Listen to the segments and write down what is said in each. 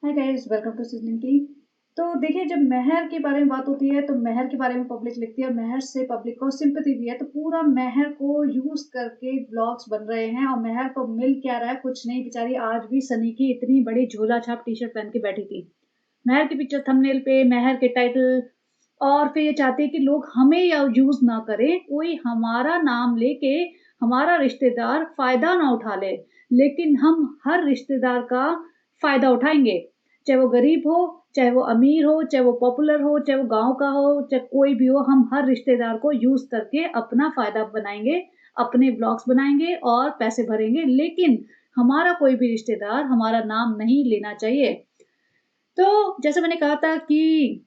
Hi guys, welcome to seasoning tea. तो देखिए, जब मेहर के बारे में बात होती है तो मेहर के बारे में पब्लिक लिखती है और मेहर से पब्लिक को सिंपैथी भी है, तो पूरा मेहर को यूज करके ब्लॉग्स बन रहे हैं। और मेहर को मिल क्या रहा है? कुछ नहीं, बेचारी आज भी सनी की इतनी बड़ी झोला छाप टी शर्ट पहन के बैठी थी। मेहर की पिक्चर थंबनेल पे, मेहर के टाइटल, और फिर ये चाहती है कि लोग हमें या यूज ना करें, कोई हमारा नाम लेके हमारा रिश्तेदार फायदा ना उठा ले, लेकिन हम हर रिश्तेदार का फायदा उठाएंगे। चाहे वो गरीब हो, चाहे वो अमीर हो, चाहे वो पॉपुलर हो, चाहे वो गांव का हो, चाहे कोई भी हो, हम हर रिश्तेदार को यूज करके अपना फायदा बनाएंगे, अपने ब्लॉग्स बनाएंगे और पैसे भरेंगे, लेकिन हमारा कोई भी रिश्तेदार हमारा नाम नहीं लेना चाहिए। तो जैसे मैंने कहा था कि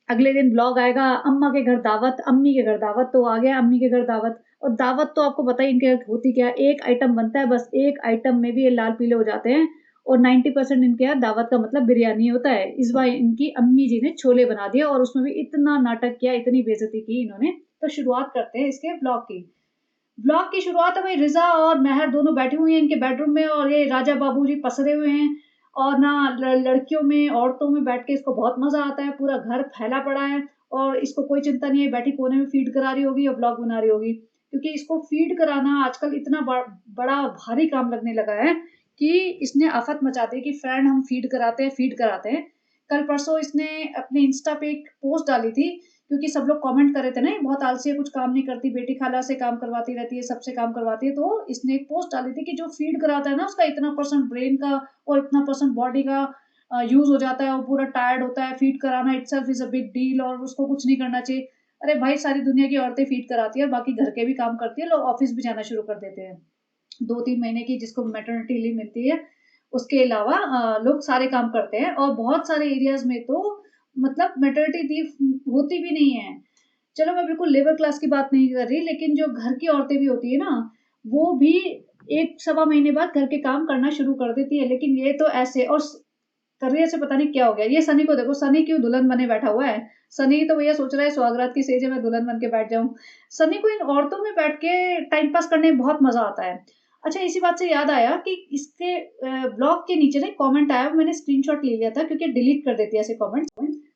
अगले दिन ब्लॉग आएगा, अम्मा के घर दावत, अम्मी के घर दावत, तो आ गया अम्मी के घर दावत। और दावत तो आपको पता ही इनके यहाँ होती क्या है, एक आइटम बनता है, बस एक आइटम में भी ये लाल पीले हो जाते हैं। और 90% इनके यहाँ दावत का मतलब बिरयानी होता है। इस बार इनकी अम्मी जी ने छोले बना दिया और उसमें भी इतना नाटक किया, इतनी बेइज्जती की इन्होंने। तो शुरुआत करते हैं इसके ब्लॉग की। ब्लॉग की शुरुआत है भाई, रिजा और मेहर दोनों बैठी हुई हैं इनके बेडरूम में, और ये राजा बाबूजी पसरे हुए हैं। और ना लड़कियों में, औरतों में बैठ के इसको बहुत मजा आता है। पूरा घर फैला पड़ा है और इसको कोई चिंता नहीं है, बैठी कोने में फीड करा रही होगी और ब्लॉग बना रही होगी। क्योंकि इसको फीड कराना आजकल इतना बड़ा भारी काम लगने लगा है कि इसने आफत मचा दी कि फ्रेंड हम फीड कराते हैं, फीड कराते हैं। कल परसों इसने अपने इंस्टा पे एक पोस्ट डाली थी, क्योंकि सब लोग कमेंट कर रहे थे ना, ये बहुत आलसी है, कुछ काम नहीं करती, बेटी खाला से काम करवाती रहती है, सबसे काम करवाती है। तो इसने एक पोस्ट डाली थी कि जो फीड कराता है ना, उसका इतना परसेंट ब्रेन का और इतना परसेंट बॉडी का यूज हो जाता है, वो पूरा टायर्ड होता है। फीड कराना itself is a big deal और उसको कुछ नहीं करना चाहिए। अरे भाई, सारी दुनिया की औरतें फीड कराती है और बाकी घर के भी काम करती है, लोग ऑफिस भी जाना शुरू कर देते हैं। 2-3 महीने की जिसको मैटरनिटी लीव मिलती है, उसके अलावा लोग सारे काम करते हैं। और बहुत सारे एरियाज में तो मतलब मैटरनिटी लीव होती भी नहीं है। चलो, मैं बिल्कुल लेबर क्लास की बात नहीं कर रही, लेकिन जो घर की औरतें भी होती है ना, वो भी 1 सवा महीने बाद घर के काम करना शुरू कर देती है। लेकिन ये तो ऐसे, और करियर से पता नहीं क्या हो गया। ये सनी को देखो, सनी क्यों दुल्हन बने बैठा हुआ है। सनी तो भैया सोच रहा है सुहागरात की सेज है, मैं दुल्हन बन के बैठ जाऊं। सनी को इन औरतों में बैठ के टाइम पास करने में बहुत मजा आता है। अच्छा, इसी बात से याद आया कि इसके ब्लॉग के नीचे ना कमेंट आया, मैंने स्क्रीनशॉट ले लिया था क्योंकि डिलीट कर देती है ऐसे कमेंट।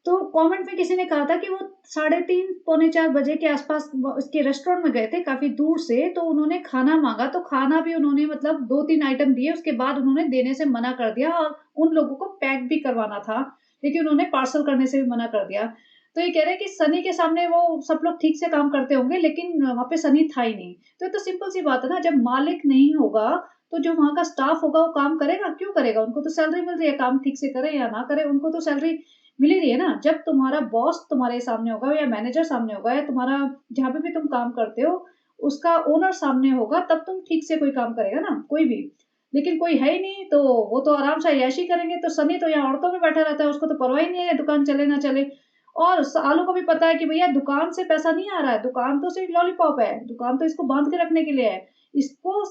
तो कमेंट में किसी ने कहा था कि वो 3:30 पौने 4 बजे के आसपास इसके रेस्टोरेंट में गए थे, काफी दूर से। तो उन्होंने खाना मांगा, तो खाना भी उन्होंने मतलब 2-3 आइटम दिए, उसके बाद उन्होंने देने से मना कर दिया। और उन लोगों को पैक भी करवाना था, लेकिन उन्होंने पार्सल करने से भी मना कर दिया। तो ये कह रहे हैं कि सनी के सामने वो सब लोग ठीक से काम करते होंगे, लेकिन वहां पे सनी था ही नहीं। तो ये तो सिंपल सी बात है ना, जब मालिक नहीं होगा तो जो वहां का स्टाफ होगा वो काम करेगा, क्यों करेगा? उनको तो सैलरी मिल रही है, काम ठीक से करे या ना करे, उनको तो सैलरी मिल ही रही है ना। जब तुम्हारा बॉस तुम्हारे सामने होगा या मैनेजर सामने होगा या तुम्हारा जहाँ पे भी तुम काम करते हो उसका ओनर सामने होगा, तब तुम ठीक से कोई काम करेगा ना, कोई भी। लेकिन कोई है ही नहीं, तो वो तो आराम से अय्याशी करेंगे। तो सनी तो यहाँ औरतों में बैठा रहता है, उसको तो परवाह ही नहीं है दुकान चले ना चले। और सालू को भी पता है कि भैया दुकान से पैसा नहीं आ रहा है, दुकान तो सिर्फ लॉलीपॉप है, दुकान तो इसको बांध के रखने के लिए है। इसको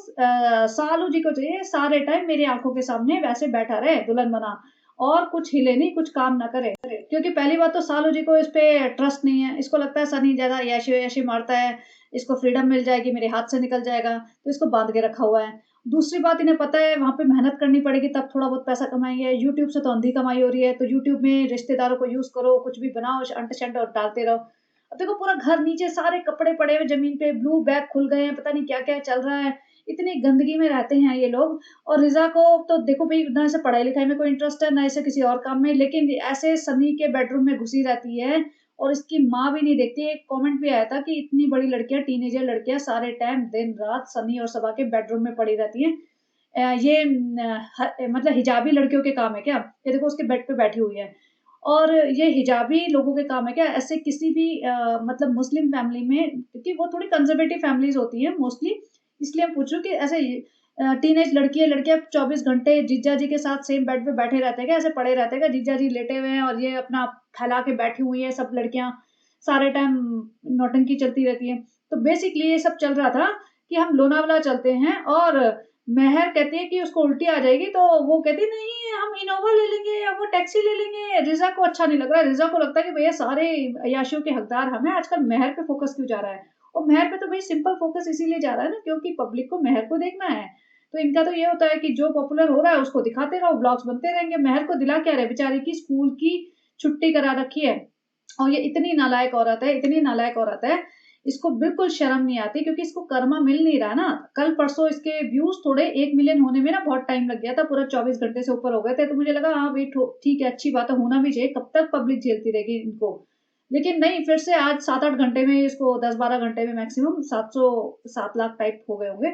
सालू जी को चाहिए सारे टाइम मेरी आंखों के सामने वैसे बैठा रहे दुल्हन बना, और कुछ हिले नहीं, कुछ काम ना करे। क्योंकि पहली बात तो सालू जी को इस पे ट्रस्ट नहीं है, इसको लगता है सनी ज्यादा ऐशी ऐशी मारता है, इसको फ्रीडम मिल जाएगी, मेरे हाथ से निकल जाएगा, तो इसको बांध के रखा हुआ है। दूसरी बात, इन्हें पता है वहां पे मेहनत करनी पड़ेगी तब थोड़ा बहुत पैसा कमाएंगे। यूट्यूब से तो अंधी कमाई हो रही है, तो यूट्यूब में रिश्तेदारों को यूज करो, कुछ भी बनाओ, अंट शंट और डालते रहो। अब देखो, पूरा घर नीचे सारे कपड़े पड़े हुए जमीन पे, ब्लू बैग खुल गए हैं, पता नहीं क्या क्या चल रहा है। इतनी गंदगी में रहते हैं ये लोग। और रिजा को तो देखो भाई, ना इसे पढ़ाई लिखाई में कोई इंटरेस्ट है, ना इसे किसी और काम में, लेकिन ऐसे सनी के बेडरूम में घुसी रहती है और इसकी माँ भी नहीं देखती। एक कमेंट भी आया था कि इतनी बड़ी लड़कियां, टीनेजर लड़कियां सारे टाइम दिन रात सनी और सबा के बेडरूम में पड़ी रहती हैं। ये मतलब हिजाबी लड़कियों के काम है क्या? ये देखो उसके बेड पे बैठी हुई है। और ये हिजाबी लोगों के काम है क्या? ऐसे किसी भी मतलब मुस्लिम फैमिली में, क्योंकि वो थोड़ी कंजर्वेटिव फैमिलीज होती है मोस्टली, इसलिए मैं पूछ रही हूँ कि ऐसे टीनेज लड़कियां 24 घंटे जीजा जी के साथ सेम बेड पे बैठे रहते हैं क्या? ऐसे पड़े रहते हैं क्या? जीजा जी लेटे हुए हैं और ये अपना फैला के बैठी हुई है, सब लड़कियां सारे टाइम नौटंकी चलती रहती है। तो बेसिकली ये सब चल रहा था कि हम लोनावला चलते हैं, और मेहर कहती है कि उसको उल्टी आ जाएगी, तो वो कहती नहीं, हम इनोवा ले लेंगे या वो टैक्सी ले लेंगे। रिजा को अच्छा नहीं लग रहा है, रिजा को लगता है कि भैया सारे अय्याशियों के हकदार हमें। आजकल मेहर पे फोकस क्यों जा रहा है? और मेहर पे तो भाई सिंपल फोकस इसीलिए जा रहा है ना, क्योंकि पब्लिक को मेहर को देखना है। तो इनका तो ये होता है कि जो पॉपुलर हो रहा है उसको दिखाते रहो, व्लॉग्स बनते रहेंगे। महर को दिला क्या रहे, बेचारी की स्कूल की छुट्टी करा रखी है और ये इतनी नालायक औरत है, इतनी नालायक औरत है, इसको बिल्कुल शर्म नहीं आती क्योंकि इसको कर्मा मिल नहीं रहा ना। कल-परसों इसके व्यूज़ थोड़े 1 मिलियन होने में ना बहुत टाइम लग गया था, पूरा 24 घंटे से ऊपर हो गए थे, तो मुझे लगा हाँ भई ठीक है, अच्छी बात है, होना भी चाहिए, कब तक पब्लिक झेलती रहेगी इनको। लेकिन नहीं, फिर से आज 7-8 घंटे में इसको 10-12 घंटे में मैक्सिमम 7 लाख टाइप हो गए होंगे।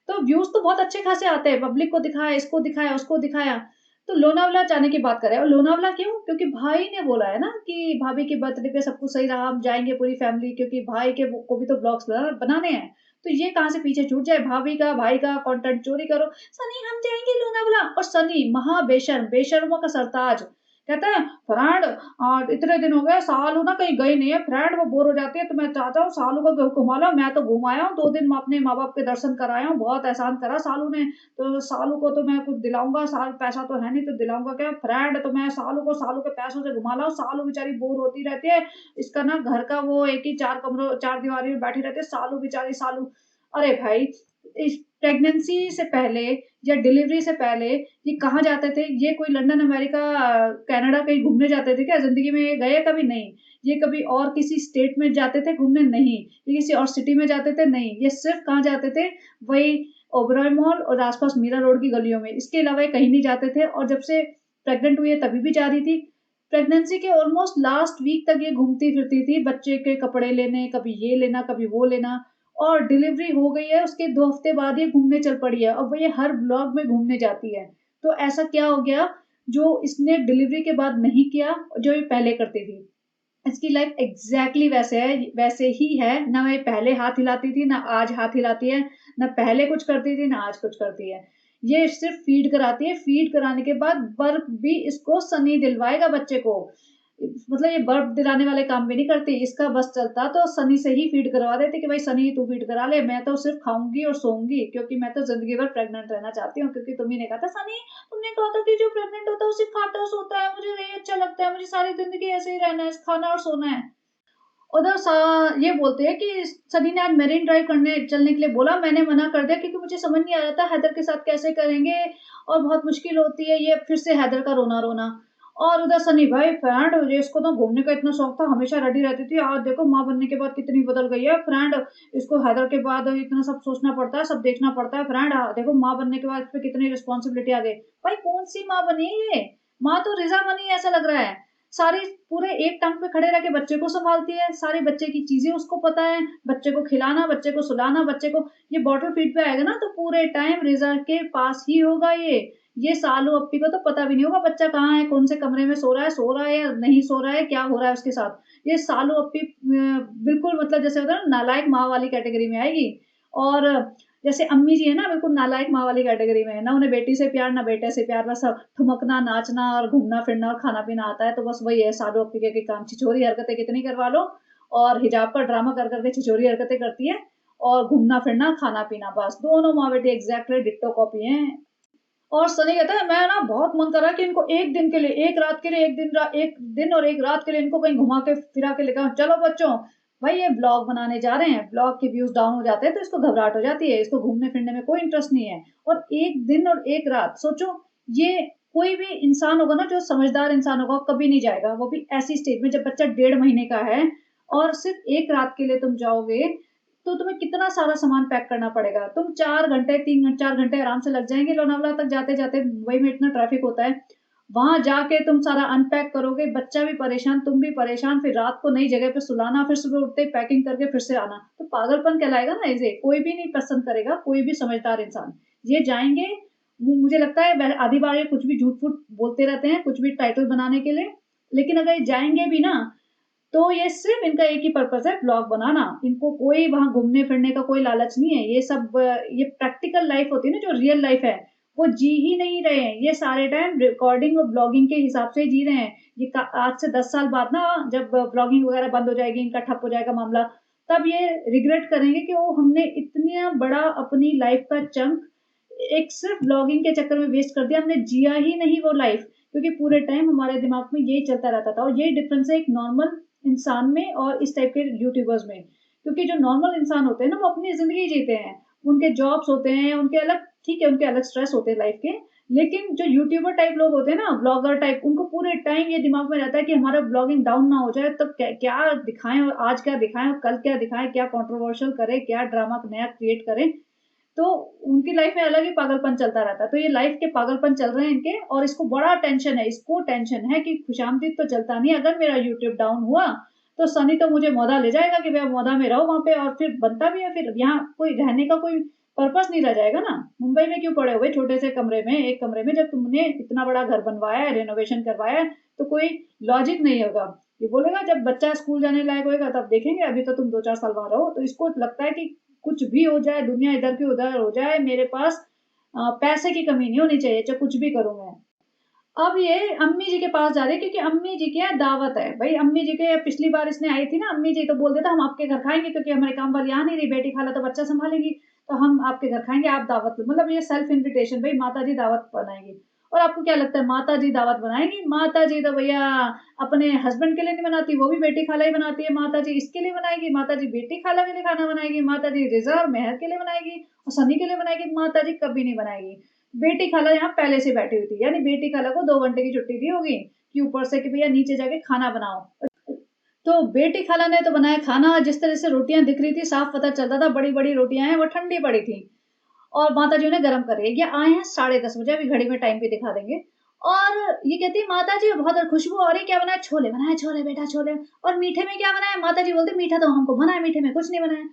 तो व्यूज़ तो बहुत अच्छे खासे आते हैं, पब्लिक को दिखाया, इसको दिखाया, उसको दिखाया। तो लोनावला जाने की बात करें और लोनावला क्यों? क्योंकि भाई ने बोला है ना कि भाभी के बर्थडे पे सब कुछ सही रहा, हम जाएँगे पूरी फैमिली क्योंकि भाई के को भी तो व्लॉग्स बनाने हैं। तो ये कहाँ से पीछे छूट जाए, भाभी का, भाई का कंटेंट चोरी करो, सनी हम जाएँगे लोनावला और सनी महा बेशर्म, बेशर्मों का सरताज, कहता है फ्रेंड इतने दिन हो गए सालू ना कहीं गई नहीं है फ्रेंड, वो बोर हो जाती है तो मैं चाहता हूँ सालू को घुमा लो, मैं तो घुम आया हूँ 2 दिन मैं अपने माँ-बाप के दर्शन कराया हूँ, बहुत एहसान करा सालू ने। तो सालू को तो मैं कुछ दिलाऊँगा, साल पैसा तो है नहीं तो दिलाऊँगा क्या? फ्रेंड तो मैं सालू को सालू के पैसों से घुमा लाऊँ, सालू बेचारी बोर होती रहती है। इसका ना घर का वो एक ही 4 कमरों 4 दीवारी में बैठी रहती है, सालू बेचारी सालू। अरे भाई! इस प्रेग्नेंसी से पहले या डिलीवरी से पहले ये कहाँ जाते थे? ये कोई लंदन, अमेरिका, कनाडा कहीं घूमने जाते थे क्या? ज़िंदगी में ये गए कभी? नहीं। ये कभी और किसी स्टेट में जाते थे घूमने? नहीं। ये किसी और सिटी में जाते थे? नहीं। ये सिर्फ़ कहाँ जाते थे? वही ओबेरॉय मॉल और आस-पास मीरा रोड की गलियों में। इसके अलावा ये कहीं नहीं जाते थे और जब से प्रेग्नेंट हुई है तभी भी जा रही थी। प्रेग्नेंसी के ऑलमोस्ट लास्ट वीक तक ये घूमती-फिरती थी, बच्चे के कपड़े लेने, कभी ये लेना, कभी वो लेना और डिलीवरी हो गई है, उसके 2 हफ्ते बाद ये घूमने चल पड़ी है। अब ये हर व्लॉग में घूमने जाती है। तो ऐसा क्या हो गया, जो इसने डिलीवरी के बाद नहीं किया, जो ये पहले करती थी? इसकी लाइफ एग्ज़ैक्टली वैसे ही है, ना ये पहले हाथ हिलाती थी, ना आज हाथ हिलाती है, ना पहले कुछ करती थी, ना आज कुछ करती है। ये सिर्फ़ फ़ीड कराती है, फ़ीड कराने के बाद बर्फ भी इसको सनी दिलवाएगा बच्चे को। मतलब ये बर्फ दिलाने वाले काम भी नहीं करती, इसका बस चलता तो सनी से ही फ़ीड करवा देती कि भाई सनी तू फ़ीड करा ले, मैं तो सिर्फ़ खाऊँगी और सोऊँगी क्योंकि मैं तो ज़िंदगी भर प्रेग्नेंट रहना चाहती हूँ क्योंकि तुम ही ने कहा था सनी तुमने कहा था कि जो प्रेग्नेंट होता है वो सिर्फ़ खाता और सोता है, मुझे नहीं अच्छा लगता है, मुझे सारी ज़िंदगी ऐसे ही रहना है, खाना और सोना है। उधर सा ये बोलते हैं कि सनी ने आज मेरिन ड्राइव करने चलने के लिए बोला, मैंने मना कर दिया क्योंकि मुझे समझ नहीं आ रहा था हैदर के साथ कैसे करेंगे और बहुत मुश्किल होती है ये फिर से हैदर का रोना-रोना। और उधर सनी भाई फ्रेंड ये इसको तो घूमने का इतना शौक था, हमेशा रेडी रहती थी, आज देखो माँ बनने के बाद कितनी बदल गई है फ्रेंड, इसको हैदर के बाद इतना सब सोचना पड़ता है, सब देखना पड़ता है फ्रेंड, देखो माँ बनने के बाद इस पे कितनी रिस्पॉन्सिबिलिटी आ गई। भाई कौन-सी माँ बनी है ये? माँ तो रिज़ा बनी है ऐसा लग रहा है। सारी पूरे एक टाँग पे खड़े रह के बच्चे को सँभालती है, सारी बच्चे की चीज़ें उसको पता है, बच्चे को खिलाना, बच्चे को सुलाना, बच्चे को ये बॉटल फीड पे आएगा ना तो पूरे टाइम रिज़ा के पास ही होगा ये। ये सालू अप्पी को तो पता भी नहीं होगा बच्चा कहाँ है, कौन से कमरे में सो रहा है या नहीं सो रहा है, क्या हो रहा है उसके साथ। ये सालू अप्पी बिल्कुल मतलब जैसे होता है ना नालायक माँ वाली कैटेगरी में आएगी और जैसे अम्मी जी है ना बिल्कुल नालायक माँ वाली कैटेगरी में है, ना उन्हें बेटी से प्यार, ना बेटे से प्यार, बस ठुमकना, नाचना और घूमना-फिरना और खाना-पीना आता है, तो बस वही है सालू अप्पी के काम। छिछोरी हरकतें कितनी करवा लो और हिजाब का ड्रामा कर कर के छिछोरी हरकतें करती है और घूमना-फिरना, खाना-पीना बस दोनों माँ-बेटी एग्ज़ैक्टली डिट्टो कॉपी हैं। और सनी कहता है मैं ना बहुत मन कर रहा है कि इनको 1 दिन के लिए, 1 रात के लिए, 1 दिन और 1 रात के लिए इनको कहीं घुमा के फिरा के लेके आऊँ। चलो बच्चों, भाई ये व्लॉग बनाने जा रहे हैं, व्लॉग के व्यूज़ डाउन हो जाते हैं तो इसको घबराहट हो जाती है, इसको घूमने-फिरने में कोई इंटरेस्ट नहीं है। और 1 दिन और 1 रात सोचो ये कोई भी इंसान होगा ना जो समझदार इंसान होगा कभी नहीं जाएगा, वो भी ऐसी स्टेज में जब बच्चा 1.5 महीने का है और सिर्फ़ 1 रात के लिए तुम जाओगे तो तुम्हें कितना सारा सामान पैक करना पड़ेगा। तुम 4 घंटे 4 घंटे आराम से लग जाएँगे लोनावला तक जाते-जाते, मुंबई में इतना ट्रैफ़िक होता है। वहाँ जाके तुम सारा अनपैक करोगे, बच्चा भी परेशान, तुम भी परेशान, फिर रात को नई जगह पे सुलाना, फिर सुबह उठते ही पैकिंग करके फिर से आना। तो पागलपन कहलाएगा ना इसे, कोई भी नहीं पसंद करेगा, कोई भी समझदार इंसान। ये जाएँगे मुझे लगता है वह आधी बार ये कुछ भी झूठ-फूठ बोलते रहते हैं, कुछ भी टाइटल बनाने के लिए। लेकिन अगर ये जाएँगे भी ना तो ये सिर्फ़ इनका एक ही पर्पज़ है व्लॉग बनाना। इनको कोई वहाँ घूमने-फिरने का कोई लालच नहीं है। ये सब ये प्रैक्टिकल लाइफ़ होती है ना जो रियल लाइफ़ है, वो जी ही नहीं रहे हैं। ये सारे टाइम रिकॉर्डिंग और ब्लॉगिंग के हिसाब से ही जी रहे हैं। ये क आज से 10 साल बाद ना जब ब्लॉगिंग वग़ैरह बंद हो जाएगी, इनका ठप हो जाएगा मामला, तब ये रिग्रेट करेंगे कि ओह! हमने इतना बड़ा अपनी लाइफ़ का चंक एक सिर्फ़ ब्लॉगिंग के चक्कर में वेस्ट कर दिया। हमने जिया ही नहीं वो लाइफ़ क्योंकि पूरे टाइम हमारे दिमाग में यही चलता रहता था और यही डिफ़रेंस है एक नॉर्मल इंसान में और इस टाइप के यूट्यूबर्स में। क्योंकि जो नॉर्मल इंसान होते हैं ना, वो अपनी ज़िंदगी जीते हैं उनके जॉब्स होते हैं, उनके अलग, ठीक है, उनके अलग स्ट्रेस होते हैं लाइफ के, लेकिन जो यूट्यूबर टाइप लोग होते हैं ना, ब्लॉगर टाइप, उनको पूरे टाइम ये दिमाग में रहता है कि हमारा ब्लॉगिंग डाउन ना हो जाए, तो क्या दिखाएं, और आज क्या दिखाएं और कल क्या दिखाएं, क्या कंट्रोवर्शियल करें, क्या ड्रामा नया क्रिएट करें। तो उनकी लाइफ में अलग ही पागलपन चलता रहता है। तो ये लाइफ के पागलपन चल रहे हैं इनके, और इसको बड़ा टेंशन है, इसको टेंशन है कि खुशामदीद तो चलता नहीं, अगर मेरा यूट्यूब डाउन हुआ तो सनी तो मुझे मौदा ले जाएगा कि भैया मौदा में रहो वहां पे, और फिर बनता भी है, फिर यहाँ कोई रहने का कोई पर्पस नहीं रह जाएगा ना। मुंबई में क्यों पड़े हुए छोटे से कमरे में, एक कमरे में, जब तुमने इतना बड़ा घर बनवाया है, रेनोवेशन करवाया है, तो कोई लॉजिक नहीं होगा। ये बोलेगा जब बच्चा स्कूल जाने लायक होगा तब देखेंगे, अभी तो तुम 2-4 साल वहां रहो। तो इसको लगता है कि कुछ भी हो जाए, दुनिया इधर की उधर हो जाए, मेरे पास पैसे की कमी नहीं होनी चाहिए, चाहे कुछ भी करूं मैं। अब ये अम्मी जी के पास जा रही है, क्योंकि अम्मी जी के यहाँ दावत है भाई। अम्मी जी के पिछली बार इसने आई थी ना, अम्मी जी तो बोल देता हम आपके घर खाएंगे, क्योंकि हमारे काम वाली आ नहीं रही, बेटी खाला तो बच्चा संभालेगी, तो हम आपके घर खाएंगे, आप दावत लो। मतलब ये सेल्फ इन्विटेशन, भाई माता जी दावत बनाएंगी। और आपको क्या लगता है माता जी दावत बनाएंगी? माता जी तो भैया अपने हस्बैंड के लिए नहीं बनाती, वो भी बेटी खाला ही बनाती है। माता जी इसके लिए बनाएगी, माता जी बेटी खाला के लिए खाना बनाएगी, माता जी रिजा और मेहर के लिए बनाएगी, और सनी के लिए बनाएगी। माता जी कभी नहीं बनाएगी। बेटी खाला यहाँ पहले से बैठी हुई थी, यानी बेटी खाला को 2 घंटे की छुट्टी दी होगी कि ऊपर से कि भैया नीचे जाके खाना बनाओ। तो बेटी खाला ने तो बनाया खाना, जिस तरह से रोटियां दिख रही थी साफ पता चलता था बड़ी बड़ी रोटियां हैं, वो ठंडी पड़ी थी, और माता जी उन्हें गर्म कर रही है। ये आए हैं 10:30 बजे, अभी घड़ी में टाइम पे दिखा देंगे। और ये कहती है माता जी बहुत खुशबू आ रही, क्या बनाया? छोले बनाए, छोले बेटा छोले। और मीठे में क्या बनाया? माता जी बोलते मीठा तो हमको बनाया, मीठे में कुछ नहीं बनाया।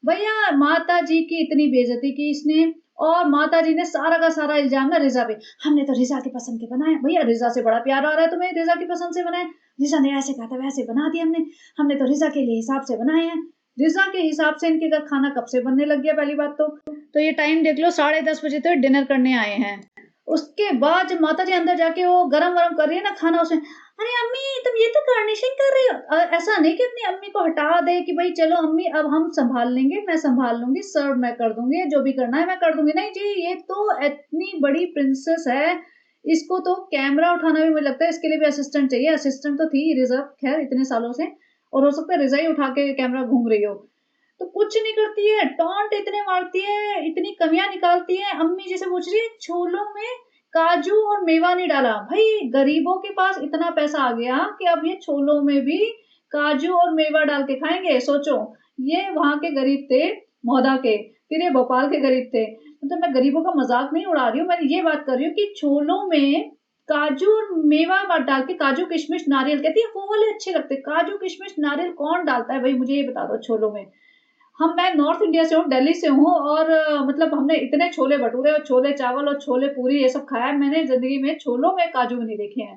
भैया माता जी की इतनी बेइज्जती की इसने, और माता जी ने सारा का सारा इल्जाम ना रिजा पे, हमने तो रिजा की पसंद के बनाए। भैया रिजा से बड़ा प्यार आ रहा है तुम्हें, रिजा की पसंद से बनाए? रिजा ने ऐसे कहा था वैसे बना दिया हमने, हमने तो रिजा के लिए हिसाब से बनाए हैं। रिजा के हिसाब से इनके घर खाना कब से बनने लग गया पहली बात तो ये टाइम देख लो, 10:30 बजे तो डिनर करने आए हैं। उसके बाद जब माता जी अंदर जाके वो गरम गरम कर रही है ना खाना, उसमें अरे अम्मी तुम ये तो गार्निशिंग कर रही हो। ऐसा नहीं कि अपनी अम्मी को हटा दे कि भाई चलो अम्मी अब हम संभाल लेंगे, मैं संभाल लूंगी, सर्व मैं कर दूंगी, जो भी करना है मैं कर दूंगी। नहीं जी, ये तो इतनी बड़ी प्रिंसेस है, इसको तो कैमरा उठाना भी मुझे लगता है इसके लिए भी असिस्टेंट चाहिए। असिस्टेंट तो थी रिजर्व खैर इतने सालों से, और हो सकता है रिजा ही उठा के कैमरा घूम रही हो। तो कुछ नहीं करती है, टॉन्ट इतने मारती है, इतनी कमियां निकालती है। अम्मी जी से पूछ रही है छोलों में काजू और मेवा नहीं डाला। भाई गरीबों के पास इतना पैसा आ गया कि अब ये छोलों में भी काजू और मेवा डाल के खाएंगे। सोचो, ये वहां के गरीब थे मौदा के, फिर ये भोपाल के गरीब थे। मतलब मैं गरीबों का मजाक नहीं उड़ा रही हूँ, मैं ये बात कर रही हूँ कि छोलों में काजू और मेवा डाल के, काजू किशमिश नारियल, कहती है वो वाले अच्छे लगते। काजू किशमिश नारियल कौन डालता है भाई, मुझे ये बता दो छोलों में। मैं नॉर्थ इंडिया से हूँ, दिल्ली से हूँ, और मतलब हमने इतने छोले भटूरे और छोले चावल और छोले पूरी ये सब खाया है, मैंने जिंदगी में छोलों में काजू नहीं देखे हैं।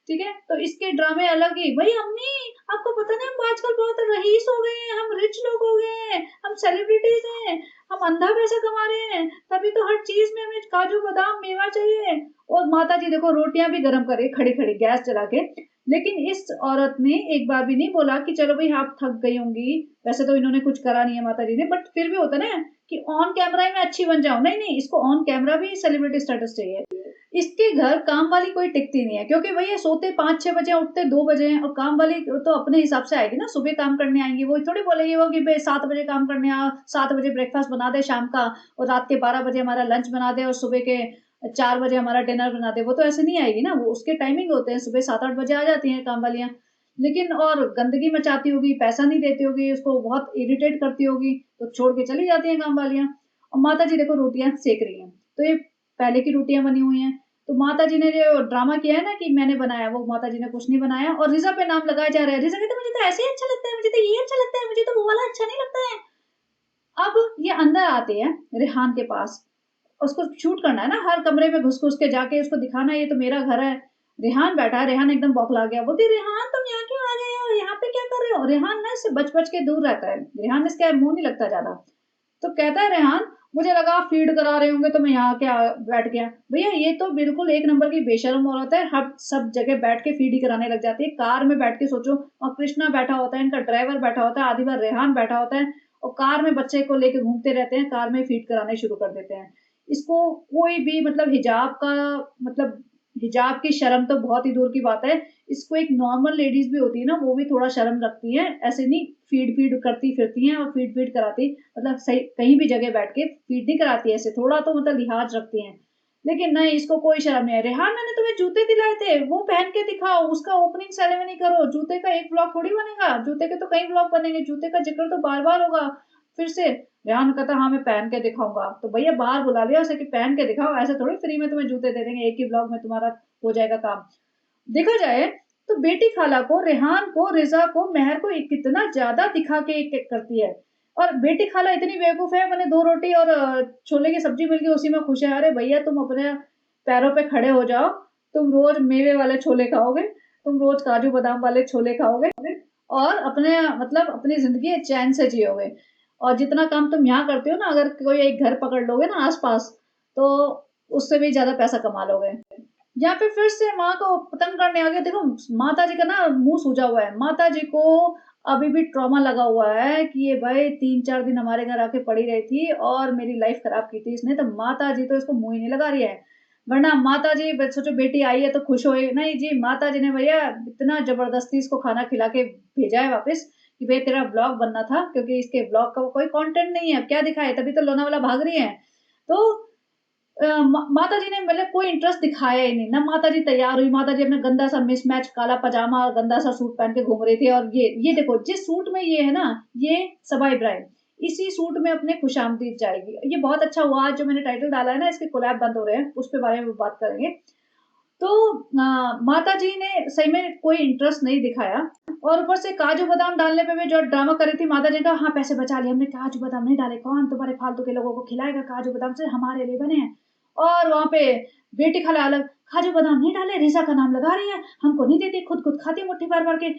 ठीक है, तो इसके ड्रामे अलग ही। भाई अम्मी आपको पता नहीं हम आजकल बहुत रईस हो गए हैं, हम रिच लोग हो गए हैं, हम सेलिब्रिटीज हैं, हम अंधा पैसा कमा रहे हैं, तभी तो हर चीज में हमें काजू बादाम मेवा चाहिए। और माता जी देखो रोटियां भी गर्म करे खड़ी खड़ी गैस चला के, लेकिन इस औरत ने एक बार भी नहीं बोला कि चलो भाई आप थक गई होंगी। वैसे तो इन्होंने कुछ करा नहीं है माता जी ने, बट फिर भी होता ना कि ऑन कैमरा ही मैं अच्छी बन जाऊं। नहीं नहीं, इसको ऑन कैमरा भी सेलिब्रिटी स्टेटस चाहिए। इसके घर काम वाली कोई टिकती नहीं है, क्योंकि भाई ये सोते 5-6 बजे, उठते 2 बजे हैं, और काम वाली तो अपने हिसाब से आएगी ना, सुबह काम करने आएंगी, वो थोड़ी बोलेगी वो कि भाई 7 बजे काम करने आ, 7 बजे ब्रेकफास्ट बना दे शाम का, और रात के 12 बजे हमारा लंच बना दे, और सुबह के 4 बजे हमारा डिनर बना दे। वो तो ऐसे नहीं आएगी ना, वो उसके टाइमिंग होते हैं, सुबह 7-8 बजे आ जाती हैं काम वालियां। लेकिन और गंदगी मचाती होगी, पैसा नहीं देती होगी, उसको बहुत इरिटेट करती होगी, तो छोड़ के चली जाती हैं काम वालियां। और माता जी देखो रोटियां सेक रही हैं, तो ये पहले की रोटियां बनी हुई हैं। तो माता जी ने जो ड्रामा किया है ना कि मैंने बनाया, वो माता जी ने कुछ नहीं बनाया, और रिजा पे नाम लगाया जा रहा है। रिजा कहते मुझे तो ऐसे ही अच्छा लगता है, मुझे तो ये अच्छा लगता है, मुझे तो वो वाला अच्छा नहीं लगता है। अब ये अंदर आते हैं रेहान के पास, उसको शूट करना है ना, हर कमरे में घुस घुस के जाके उसको दिखाना है ये तो मेरा घर है। रेहान बैठा है, रेहान एकदम बौखला गया, बोलती रेहान तुम यहाँ क्यों आ गए हो, यहाँ पे क्या कर रहे हो? रेहान ना इससे बच बच के दूर रहता है, रेहान इसका मुंह नहीं लगता ज्यादा। तो कहता है रेहान मुझे लगा आप फीड करा रहे होंगे तो मैं यहाँ क्या बैठ गया। भैया ये तो बिल्कुल एक नंबर की बेशर्म औरत है, हर सब जगह बैठ के फीड ही कराने लग जाती है। कार में बैठ के सोचो, और कृष्णा बैठा होता है, इनका ड्राइवर बैठा होता है, आधी बार रेहान बैठा होता है, और कार में बच्चे को लेके घूमते रहते हैं, कार में फीड कराने शुरू कर देते हैं इसको। कोई भी मतलब हिजाब का मतलब हिजाब की शर्म तो बहुत ही दूर की बात है। इसको एक नॉर्मल लेडीज भी होती है ना, वो भी थोड़ा शर्म रखती है, ऐसे नहीं फीड फीड करती फिरती हैं और फीड फीड कराती, मतलब सही कहीं भी जगह बैठ के फीड नहीं कराती, ऐसे थोड़ा तो मतलब लिहाज रखती हैं। लेकिन नहीं, इसको कोई शर्म नहीं है। रेहान मैंने तुम्हें जूते दिलाए थे, वो पहन के दिखाओ, उसका ओपनिंग सेरेमनी करो। जूते का एक ब्लॉग थोड़ी बनेगा, जूते के तो कई ब्लॉग बनेंगे, जूते का जिक्र तो बार बार होगा फिर से। रेहान कहता हाँ मैं पहन के दिखाऊंगा, तो भैया बाहर बुला लिया उसे कि पहन के दिखाओ, ऐसे थोड़ी फ्री में तुम्हें जूते दे देंगे, एक ही ब्लॉग में तुम्हारा हो जाएगा काम। देखा जाए तो बेटी खाला को, रेहान को, रिजा को, मेहर को कितना ज्यादा दिखा के एक करती है। और बेटी खाला इतनी बेवकूफ है, मैंने 2 रोटी और छोले की सब्जी मिल गई उसी में खुश है। अरे भैया तुम अपने पैरों पे खड़े हो जाओ, तुम रोज मेवे वाले छोले खाओगे, तुम रोज काजू बादाम वाले छोले खाओगे और अपने मतलब अपनी जिंदगी चैन से जियोगे। और जितना काम तुम यहाँ करते हो ना, अगर कोई एक घर पकड़ लोगे ना आसपास, तो उससे भी ज्यादा पैसा कमा लोगे। यहाँ पे फिर से माँ को पतंग करने आ गया। देखो माता जी का ना मुंह सूजा हुआ है, माता जी को अभी भी ट्रॉमा लगा हुआ है कि ये भाई 3-4 दिन हमारे घर आके पड़ी रही थी और मेरी लाइफ खराब की थी इसने, तो माता जी तो इसको मुंह ही नहीं लगा रही है। वरना माता जी सोचो बेटी आई है तो खुश होए, नहीं जी, माता जी ने भैया इतना जबरदस्ती इसको खाना खिला के भेजा है वापस कि भाई तेरा ब्लॉग बनना था, क्योंकि इसके ब्लॉग का कोई कंटेंट नहीं है, क्या दिखाए, तभी तो लोनावाला भाग रही है। तो माता जी ने मतलब कोई इंटरेस्ट दिखाया ही नहीं ना। माता जी तैयार हुई, माता जी अपना गंदा सा मिसमैच काला पजामा और गंदा सा सूट पहन के घूम रही थी। और ये देखो जिस सूट में ये है ना, ये सबा इब्राहिम इसी सूट में अपने खुशामदीद जाएगी। ये बहुत अच्छा हुआ आज जो मैंने टाइटल डाला है ना, इसके कोलैब बंद हो रहे हैं, उस पे बारे में बात करेंगे। तो माता जी ने सही में कोई इंटरेस्ट नहीं दिखाया। और ऊपर से काजू बादाम डालने पे भी जो ड्रामा कर रही थी माता जी का, हाँ पैसे बचा लिए हमने, काजू बादाम नहीं डाले, कौन तुम्हारे फालतू के लोगों को खिलाएगा काजू बादाम, से हमारे लिए बने हैं। और वहां पे बेटी खाला अलग, काजू बादाम नहीं डाले, रिजा का नाम लगा रही है, हमको नहीं देती, खुद खुद खाती मुट्ठी भर भर के।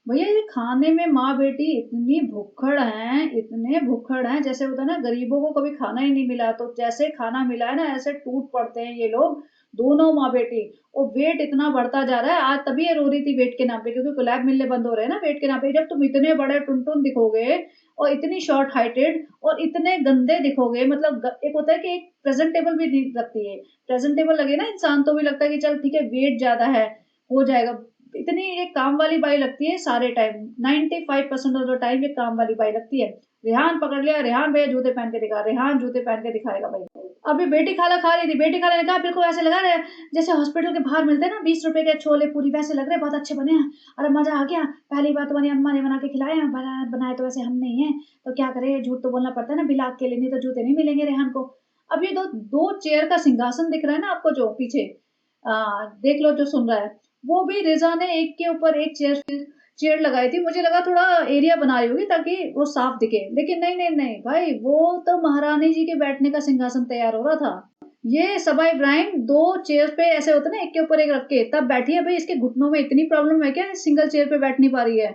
भैया ये खाने में माँ बेटी इतनी भुक्खड़ हैं, इतने भुक्खड़ हैं, जैसे होता है ना गरीबों को कभी खाना ही नहीं मिला, तो जैसे खाना मिला है ना ऐसे टूट पड़ते हैं ये लोग, दोनों माँ बेटी। और वेट इतना बढ़ता जा रहा है, आज तभी ये रो रही थी वेट के नाम पे, क्योंकि कोलैब मिलने बंद हो रहे हैं ना वेट के नाम पे। जब तुम इतने बड़े टुनटुन दिखोगे और इतनी शॉर्ट हाइटेड और इतने गंदे दिखोगे, मतलब एक होता है कि एक प्रेजेंटेबल भी नहीं लगती है, प्रेजेंटेबल लगे ना इंसान तो भी लगता है कि चल ठीक है वेट ज्यादा है, हो जाएगा। इतनी ये काम वाली बाई लगती है सारे टाइम, 95% ऑफ द टाइम ये काम वाली बाई लगती है। रेहान पकड़ लिया, रेहान भैया जूते पहन के दिखा, रेहान जूते पहन के दिखाएगा भाई। अभी बेटी खाला खा रही थी, बेटी खाला ने कहा बिल्कुल ऐसे लगा रहे जैसे हॉस्पिटल के बाहर मिलते हैं ना 20 रुपए के छोले पूरी, वैसे लग रहे, बहुत अच्छे बने हैं। अरे मजा आ गया, पहली बार तुम्हारी अम्मा ने बना के खिलाए हैं, बनाए तो वैसे हम नहीं है, तो क्या करे, झूठ तो बोलना पड़ता है ना, बिलाक के लिए, नहीं तो जूते नहीं मिलेंगे रेहान को। अब ये दो दो चेयर का सिंहासन दिख रहा है ना आपको जो पीछे, देख लो जो सुन रहा है, वो भी रिजा ने एक के ऊपर एक चेयर चेयर लगाई थी। मुझे लगा थोड़ा एरिया बना रही होगी ताकि वो साफ दिखे, लेकिन नहीं नहीं नहीं भाई, वो तो महारानी जी के बैठने का सिंहासन तैयार हो रहा था। ये सबा इब्राहिम 2 चेयर पे ऐसे होते ना एक के ऊपर एक रख के तब बैठी है। भाई इसके घुटनों में इतनी प्रॉब्लम है क्या, सिंगल चेयर पे बैठ नहीं पा रही है।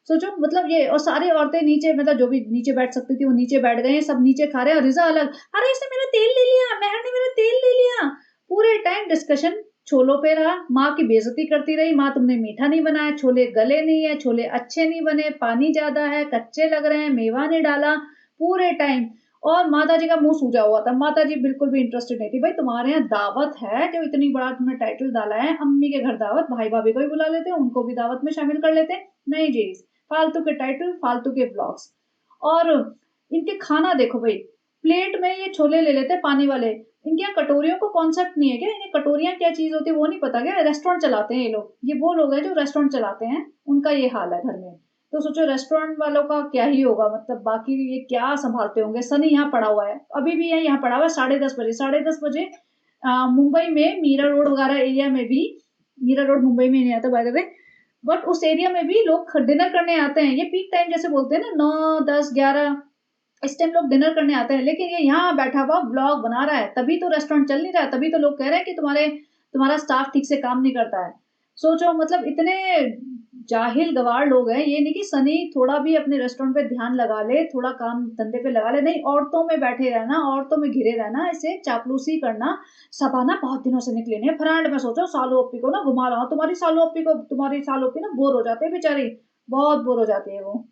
सोचो मतलब ये, और सारी औरतें नीचे, मतलब जो भी नीचे बैठ सकती थी वो नीचे बैठ गए हैं, सब नीचे खा रहे हैं और रिजा अलग, अरे इसने मेरा तेल ले लिया, मेहर ने मेरा तेल ले लिया। पूरे टाइम डिस्कशन छोलों पे रहा, माँ की बेइज्जती करती रही, माँ तुमने मीठा नहीं बनाया, छोले गले नहीं है, छोले अच्छे नहीं बने, पानी ज्यादा है, कच्चे लग रहे हैं, मेवा नहीं डाला, पूरे टाइम। और माता जी का मुंह सूजा हुआ था, माता जी बिल्कुल भी इंटरेस्टेड नहीं थी। भाई तुम्हारे यहाँ दावत है, जो इतनी बड़ा तुमने टाइटल डाला है, अम्मी के घर दावत, भाई भाभी को भी बुला लेते, उनको भी दावत में शामिल कर लेते। नहीं जी, फालतू के टाइटल, फालतू के ब्लॉग्स। और इनके खाना देखो भाई, प्लेट में ये छोले ले लेते पानी वाले, इनके यहाँ कटोरियों को कॉन्सेप्ट नहीं है क्या, इन्हें कटोरियां क्या चीज होती है वो नहीं पता क्या, रेस्टोरेंट चलाते हैं ये लोग, ये वो लोग हैं जो रेस्टोरेंट चलाते हैं, उनका ये हाल है घर में। तो सोचो रेस्टोरेंट वालों का क्या ही होगा, मतलब बाकी ये क्या संभालते होंगे। सनी यहाँ पड़ा हुआ है, अभी भी यहाँ पड़ा हुआ है 10:30 बजे, 10:30 बजे मुंबई में मीरा रोड वगैरह एरिया में भी, मीरा रोड मुंबई में नहीं आता बाय द वे, बट उस एरिया में भी लोग डिनर करने आते हैं। ये पीक टाइम जैसे बोलते हैं ना, 9, 10, 11, इस टाइम लोग डिनर करने आते हैं। लेकिन ये यहाँ बैठा हुआ ब्लॉग बना रहा है, तभी तो रेस्टोरेंट चल नहीं रहा है, तभी तो लोग कह रहे हैं कि तुम्हारा स्टाफ ठीक से काम नहीं करता है। सोचो मतलब इतने जाहिल गवार लोग हैं। ये नहीं कि सनी थोड़ा भी अपने रेस्टोरेंट पे ध्यान लगा ले, थोड़ा काम धंधे पे लगा ले, नहीं, औरतों में बैठे रहना, औरतों में घिरे रहना, इसे चापलूसी करना। सबाना बहुत दिनों से निकले नहीं फ्रेंड, मैं सोचो सालू अप्पी को ना घुमा रहा हूँ, तुम्हारी सालू अप्पी ना बोर हो जाते हैं बेचारी, बहुत बोर हो जाती है वो।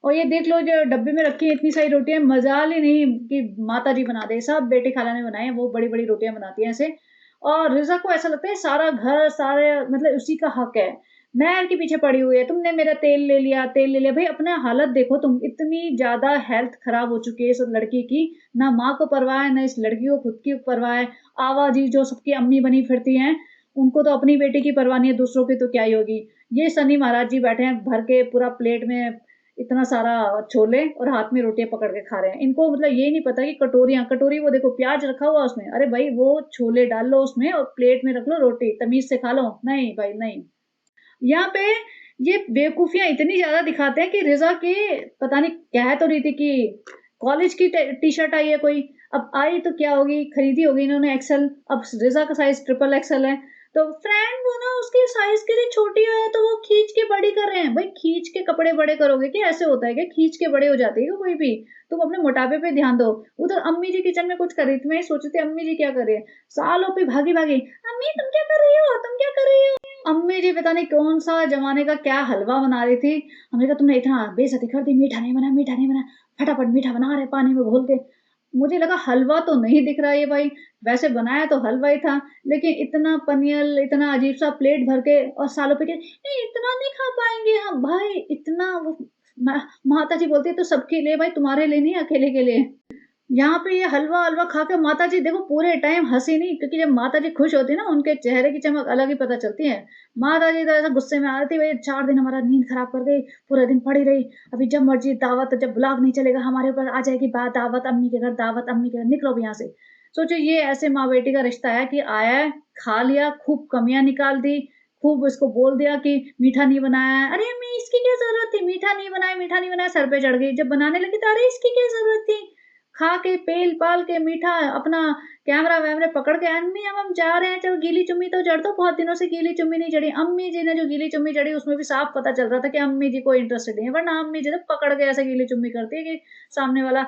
और ये देख लो जो डब्बे में रखी है इतनी सारी रोटियां, मजाल ही नहीं कि माता जी बना दे, सब बेटे खाला ने बनाए हैं, वो बड़ी बड़ी रोटियां बनाती हैं ऐसे। और रिज़ा को ऐसा लगता है सारा घर, सारे मतलब उसी का हक है। महर के पीछे पड़ी हुई है, तुमने मेरा तेल ले लिया। भई अपना हालत देखो तुम, इतनी ज़्यादा हेल्थ खराब हो चुकी है इस लड़की की, ना माँ को परवाह है, ना इस लड़की को खुद की परवाह है। आवा जी जो सबकी अम्मी बनी फिरती हैं, उनको तो अपनी बेटी की परवाह नहीं है, दूसरों की तो क्या ही होगी। ये सनी महाराज जी बैठे हैं भर के पूरा प्लेट में इतना सारा छोले और हाथ में रोटियाँ पकड़ के खा रहे हैं। इनको मतलब ये नहीं पता कि कटोरी वो देखो प्याज रखा हुआ उसमें। अरे भाई वो छोले डाल लो उसमें और प्लेट में रख लो रोटी, तमीज़ से खा लो। नहीं भाई नहीं। यहाँ पे ये बेवकूफियां इतनी ज्यादा दिखाते हैं कि रिजा के पता नहीं कह तो रही थी कि कॉलेज की टी शर्ट आई है कोई, अब आई तो क्या होगी, खरीदी होगी इन्होंने एक्सेल, अब रिजा का साइज ट्रिपल एक्सेल है, तो फ्रेंड वो ना उसके साइज के लिए छोटी है तो वो खींच के बड़ी कर रहे हैं। भाई खींच के कपड़े बड़े करोगे क्या, ऐसे होता है क्या खींच के बड़े हो जाते हैं क्या कोई भी? तुम अपने मोटापे पे ध्यान दो। उधर अम्मी जी किचन में कुछ कर रही थी, मैं सोच रही थी अम्मी जी क्या कर रही है, सालों पे भागी भागी अम्मी तुम क्या कर रही हो, तुम क्या कर रही हो। अम्मी जी पता नहीं कौन सा जमाने का क्या हलवा बना रही थी। हमने कहा तुमने इतना बेइज्जती कर दी, मीठा नहीं बना, मीठा नहीं बना, फटाफट मीठा बना रहे पानी में घोल के। मुझे लगा हलवा तो नहीं दिख रहा है भाई, वैसे बनाया तो हलवा ही था, लेकिन इतना पनियल, इतना अजीब सा प्लेट भर के और सालों पे के नहीं इतना नहीं खा पाएंगे हम भाई, इतना वो माता जी बोलती है तो सबके लिए भाई, तुम्हारे लिए नहीं अकेले के लिए। यहाँ पे ये हलवा-वलवा खा के माताजी देखो पूरे टाइम हँसी नहीं, क्योंकि जब माताजी खुश होती है ना, उनके चेहरे की चमक अलग ही पता चलती है। माताजी तो ऐसा गुस्से में आ रही थी, भई 4 दिन हमारा नींद खराब कर गई, पूरा दिन पड़ी रही। अभी जब मर्ज़ी दावत, जब ब्लॉग नहीं चलेगा हमारे ऊपर आ जाएगी बात, दावत अम्मी के घर, दावत अम्मी के घर, निकलो अभी यहाँ से। सोचो ये ऐसे माँ-बेटी का रिश्ता है कि आया है, खा लिया, खूब कमियाँ निकाल दी, खूब उसको बोल दिया कि मीठा नहीं बनाया है। अरे अम्मी इसकी क्या ज़रूरत थी? मीठा नहीं बनाया, सर पे चढ़ गई। जब बनाने लगी तो अरे इसकी क्या ज़रूरत थी? खा के पेल-पाल के मीठा अपना कैमरा-वैमरा पकड़ के अम्मी अब हम जा रहे हैं, चलो गीली चुम्मी तो जड़ दो, बहुत दिनों से गीली चुम्मी नहीं जड़ी। अम्मी जी ने जो गीली चुम्मी जड़ी उसमें भी साफ पता चल रहा था कि अम्मी जी को इंटरेस्टेड नहीं है, वरना अम्मी जी तो पकड़ के ऐसे गीली चुम्मी करती है कि सामने वाला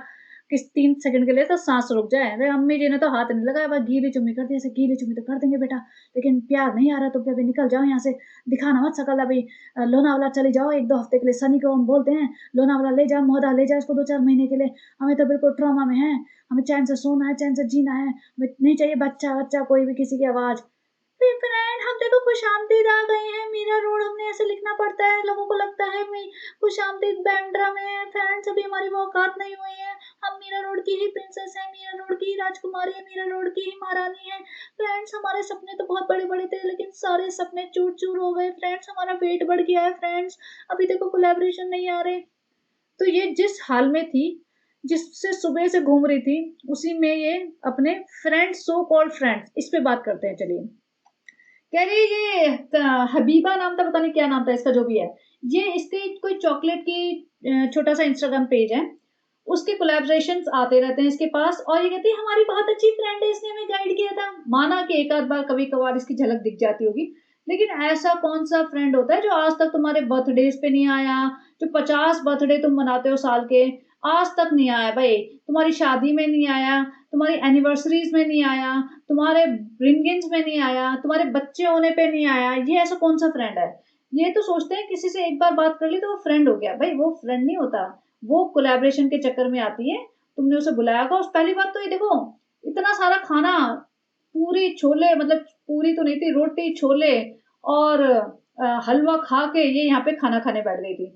किस 3 सेकंड के लिए तो सांस रुक जाए। अरे अम्मी जी ने तो हाथ नहीं लगाया, बस गीली चुम्मी कर दी, ऐसे गीली चुम्मी तो कर देंगे बेटा, लेकिन प्यार नहीं आ रहा तो अभी निकल जाओ यहाँ से, दिखाना मत शकल अभी, लोनावला चली जाओ 1-2 हफ्ते के लिए। सनी को हम बोलते हैं लोनावला ले जा, मोहदा ले जा इसको 2-4 महीने के लिए, हमें तो बिल्कुल ट्रॉमा में है, हमें चैन से सोना है, चैन से जीना है, हमें नहीं चाहिए बच्चा-वच्चा कोई भी किसी की आवाज़। फिर फ्रेंड हम देखो खुशामदीद आ गए हैं, मीरा रोड हमने ऐसे लिखना पड़ता है, लोगों को लगता है मैं खुशामदीद बांद्रा में है। फ्रेंड्स अभी हमारी वो औकात नहीं हुई है, हम मीरा रोड की ही प्रिंसेस हैं, मीरा रोड की ही राजकुमारी है, मीरा रोड की ही महारानी है। फ्रेंड्स हमारे सपने तो बहुत बड़े-बड़े थे, लेकिन सारे सपने चूर-चूर हो गए। फ्रेंड्स हमारा वेट बढ़ गया है। फ्रेंड्स अभी देखो कोलैबोरेशन नहीं आ रहे। तो ये जिस हाल में थी, जिससे सुबह से घूम रही थी, उसी में ये अपने फ्रेंड्स, सो कॉल्ड फ्रेंड्स, इस पे बात करते हैं चलिए। कह रही ये हबीबा नाम था, पता नहीं क्या नाम था इसका, जो भी है, ये इसके कोई चॉकलेट की छोटा सा इंस्टाग्राम पेज है, उसके कोलैबोरेशंस आते रहते हैं इसके पास, और ये कहती है हमारी बहुत अच्छी फ्रेंड है, इसने हमें गाइड किया था। माना कि एक आध बार कभी कभार इसकी झलक दिख जाती होगी, लेकिन ऐसा कौन सा फ्रेंड होता है जो आज तक तुम्हारे बर्थडेज पे नहीं आया, जो 50 बर्थडे तुम मनाते हो साल के, आज तक नहीं आया भाई, तुम्हारी शादी में नहीं आया, तुम्हारी एनिवर्सरीज में नहीं आया, तुम्हारे रिंगिंग्स में नहीं आया, तुम्हारे बच्चे होने पे नहीं आया। ये ऐसा कौन सा फ्रेंड है? ये तो सोचते हैं किसी से एक बार बात कर ली तो वो फ्रेंड हो गया। भाई वो फ्रेंड नहीं होता, वो कोलैबोरेशन के चक्कर में आती है। तुमने उसे बुलाया होगा, उस पहली बात तो ये देखो, इतना सारा खाना, पूरी छोले, मतलब पूरी तो नहीं थी, रोटी छोले और हलवा खा के ये यहाँ पे खाना खाने बैठ गई थी।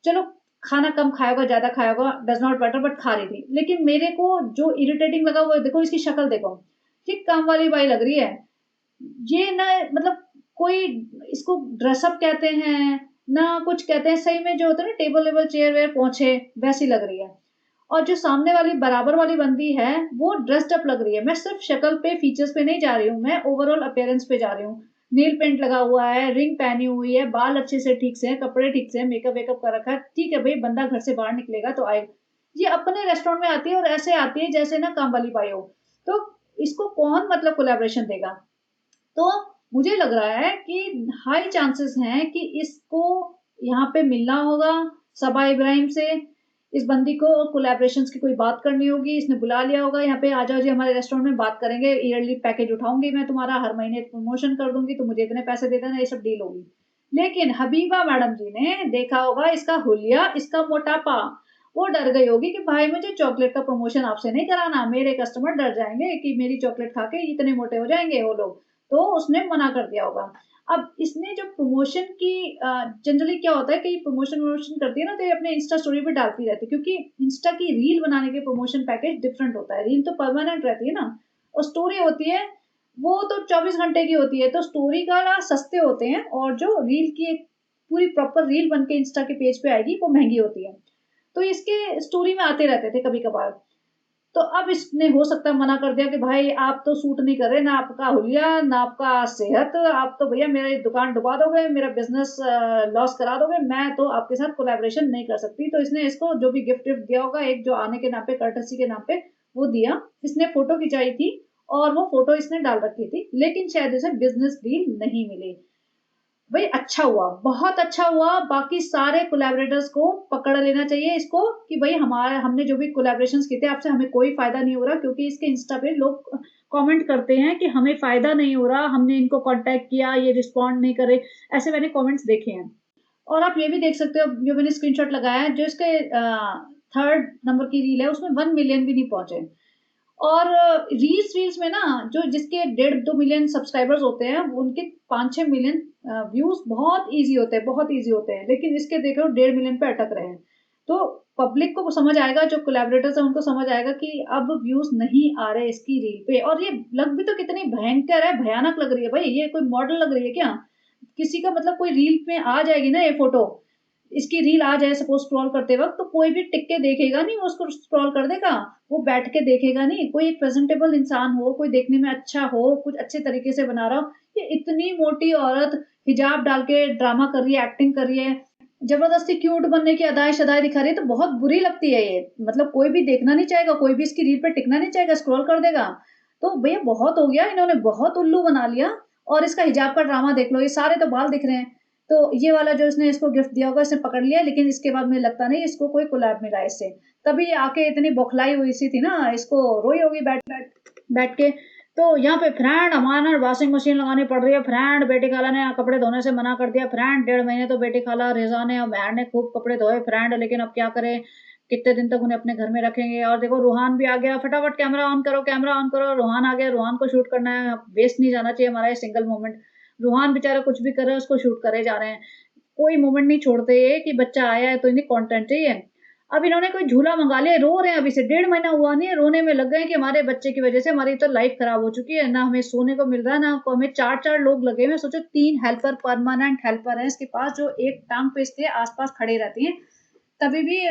चलो खाना कम खाया होगा, ज़्यादा खाया होगा, डज़ नॉट मैटर, बट खा रही थी। लेकिन मेरे को जो इरिटेटिंग लगा वो देखो, इसकी शक्ल देखो, ये काम वाली बाई लग रही है। ये ना मतलब कोई इसको ड्रेसअप कहते हैं, ना कुछ कहते हैं, सही में जो होता है ना टेबल वेबल चेयर वेयर पोंछे, वैसी लग रही है। और जो सामने वाली बराबर वाली बंदी है वो ड्रेस्ड अप लग रही है। मैं सिर्फ शक्ल पे, फीचर्स पे नहीं जा रही हूँ, मैं ओवरऑल अपीयरेंस पे जा रही हूँ। नेल पेंट लगा हुआ है, रिंग पहनी हुई है, बाल अच्छे से ठीक से हैं, कपड़े ठीक से हैं, मेकअप वेकअप कर रखा है। ठीक है भाई, बंदा घर से बाहर निकलेगा तो आए। ये अपने रेस्टोरेंट में आती है और ऐसे आती है जैसे ना काम वाली पाई हो। तो इसको कौन मतलब कोलैबोरेशन देगा? तो मुझे लग रहा है कि हाई चांसेस हैं कि इसको यहाँ पे मिलना होगा सबा इब्राहिम से, इस बंदी को कोलैबोरेशंस की कोई बात करनी होगी, इसने बुला लिया होगा यहाँ पे, आ जाओ जी हमारे रेस्टोरेंट में बात करेंगे, ईयरली पैकेज उठाऊंगी मैं तुम्हारा, हर महीने प्रमोशन कर दूंगी, तो मुझे इतने पैसे दे देना, ये सब डील होगी। लेकिन हबीबा मैडम जी ने देखा होगा इसका हुलिया, इसका मोटापा, वो डर गई होगी कि भाई मुझे चॉकलेट का प्रमोशन आपसे नहीं कराना, मेरे कस्टमर डर जाएंगे कि मेरी चॉकलेट खा के इतने मोटे हो जाएंगे वो लोग, तो उसने मना कर दिया होगा। अब इसने जो प्रमोशन की जनरली क्या होता है कि प्रमोशन वमोशन करती है ना, तो ये अपने इंस्टा स्टोरी पे डालती रहती है, क्योंकि इंस्टा की रील बनाने के प्रमोशन पैकेज डिफरेंट होता है। रील तो परमानेंट रहती है ना, और स्टोरी होती है वो तो 24 घंटे की होती है, तो स्टोरी का ना सस्ते होते हैं, और जो रील की एक पूरी प्रॉपर रील बन के इंस्टा के पेज पे आएगी वो महंगी होती है। तो इसके स्टोरी में आते रहते थे कभी कभार। तो अब इसने हो सकता है मना कर दिया कि भाई आप तो सूट नहीं कर रहे, ना आपका हुलिया ना आपका सेहत, आप तो भैया मेरी दुकान डुबा दोगे, मेरा बिजनेस लॉस करा दोगे, मैं तो आपके साथ कोलैबोरेशन नहीं कर सकती। तो इसने इसको जो भी गिफ्ट विफ्ट दिया होगा, एक जो आने के नाम पे, कर्टसी के नाम पे वो दिया। इसने फोटो खिंचाई थी और वो फोटो इसने डाल रखी थी, लेकिन शायद इसे बिजनेस डील नहीं मिली। भाई अच्छा हुआ, बहुत अच्छा हुआ। बाकी सारे कोलैबोरेटर्स को पकड़ लेना चाहिए इसको कि भाई हमारे हमने जो भी कोलैबोरेशंस किए थे आपसे, हमें कोई फायदा नहीं हो रहा, क्योंकि इसके इंस्टा पे लोग कमेंट करते हैं कि हमें फायदा नहीं हो रहा, हमने इनको कांटेक्ट किया, ये रिस्पॉन्ड नहीं करे, ऐसे मैंने कमेंट्स देखे हैं। और आप ये भी देख सकते हो, जो मैंने स्क्रीनशॉट लगाया है, जो इसके थर्ड नंबर की रील है उसमें 1 मिलियन भी नहीं पहुंचे। और रील्स में ना, जो जिसके 1.5-2 मिलियन सब्सक्राइबर्स होते हैं उनके 5-6 मिलियन व्यूज बहुत इजी होते हैं, बहुत इजी होते हैं, लेकिन इसके देखो 1.5 मिलियन पे अटक रहे हैं। तो पब्लिक को समझ आएगा, जो कोलैबोरेटर्स है उनको समझ आएगा कि अब व्यूज नहीं आ रहे इसकी रील पे। और ये लग भी तो कितनी भयंकर है, भयानक लग रही है भाई, ये कोई मॉडल लग रही है क्या किसी का? मतलब कोई रील में आ जाएगी ना ये फोटो, इसकी रील आ जाए सपोज स्क्रॉल करते वक्त, तो कोई भी टिक के देखेगा नहीं, वो उसको स्क्रॉल कर देगा, वो बैठ के देखेगा नहीं। कोई एक प्रेजेंटेबल इंसान हो, कोई देखने में अच्छा हो, कुछ अच्छे तरीके से बना रहा हो, ये इतनी मोटी औरत हिजाब डाल के ड्रामा कर रही है, एक्टिंग कर रही है, जबरदस्ती क्यूट बनने की अदाएं शदाएं दिखा रही है, तो बहुत बुरी लगती है ये। मतलब कोई भी देखना नहीं चाहेगा, कोई भी इसकी रील पे टिकना नहीं चाहेगा, स्क्रॉल कर देगा। तो भैया बहुत हो गया, इन्होंने बहुत उल्लू बना लिया। और इसका हिजाब का ड्रामा देख लो, ये सारे तो बाल दिख रहे हैं। तो ये वाला जो इसने इसको गिफ्ट दिया होगा, इसने पकड़ लिया, लेकिन इसके बाद मुझे लगता नहीं इसको कोई कोलैब मिला इससे। तभी ये आके इतनी बौखलाई हुई सी थी ना, इसको रोई होगी बैठ बैठ बैठ के। तो यहाँ पे फ्रेंड हमारा वॉशिंग मशीन लगानी पड़ रही है, फ्रेंड बेटी खाला ने कपड़े धोने से मना कर दिया, फ्रेंड 1.5 महीने तो बेटी खाला रिजा ने और बहन ने खूब कपड़े धोए फ्रेंड, लेकिन अब क्या करें, कितने दिन तक उन्हें अपने घर में रखेंगे। और देखो रूहान भी आ गया, फटाफट कैमरा ऑन करो, कैमरा ऑन करो, रूहान आ गया, रूहान को शूट करना है, वेस्ट नहीं जाना चाहिए हमारा ये सिंगल मोमेंट। रूहान बेचारा कुछ भी कर रहा है, उसको शूट करे जा रहे हैं, कोई मोमेंट नहीं छोड़ते ये कि बच्चा आया है तो इन्हें कंटेंट चाहिए। अब इन्होंने कोई झूला मंगा लिया, रो रहे हैं, अभी से 1.5 महीना हुआ नहीं है, रोने में लग गए कि हमारे बच्चे की वजह से हमारी तो लाइफ खराब हो चुकी है, ना हमें सोने को मिल रहा है, ना हमें 4-4 लोग लगे हुए। सोचो 3 हेल्पर, परमानेंट हेल्पर है इसके पास, जो एक टांग पे इसके आसपास खड़े रहती हैं। तभी भी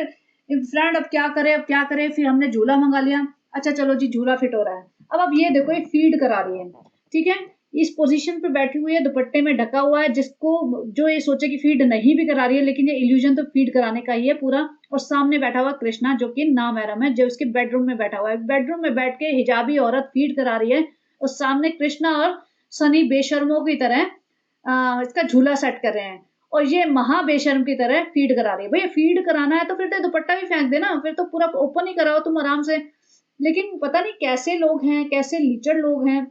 फ्रेंड अब क्या करे, अब क्या करे, फिर हमने झूला मंगा लिया। अच्छा चलो जी, झूला फिट हो रहा है। अब ये देखो, ये फीड करा रही है, ठीक है, इस पोजीशन पे बैठी हुई है, दुपट्टे में ढका हुआ है, जिसको जो ये सोचे कि फीड नहीं भी करा रही है, लेकिन ये इल्यूजन तो फीड कराने का ही है पूरा। और सामने बैठा हुआ कृष्णा, जो कि नामहरम है, जो उसके बेडरूम में बैठा हुआ है, बेडरूम में बैठ के हिजाबी औरत फीड करा रही है, और सामने कृष्णा और सनी बेशर्मों की तरह इसका झूला सेट कर रहे हैं, और ये महा बेशर्म की तरह फीड करा रही है। भैया फीड कराना है तो फिर तो दुपट्टा भी फेंक देना, फिर तो पूरा ओपन ही कराओ तुम आराम से। लेकिन पता नहीं कैसे लोग हैं, कैसे लीचड़ लोग हैं,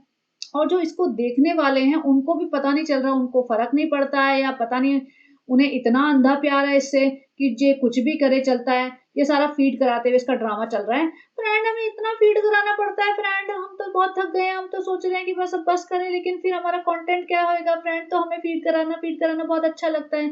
और जो इसको देखने वाले हैं उनको भी पता नहीं चल रहा, उनको फर्क नहीं पड़ता है, या पता नहीं उन्हें इतना अंधा प्यार है इससे कि जे कुछ भी करे चलता है। ये सारा फीड कराते हुए इसका ड्रामा चल रहा है, फ्रेंड हमें इतना फीड कराना पड़ता है फ्रेंड, हम तो बहुत थक गए हैं, हम तो सोच रहे हैं कि बस अब बस करें, लेकिन फिर हमारा कंटेंट क्या होएगा फ्रेंड, तो हमें फीड कराना बहुत अच्छा लगता है।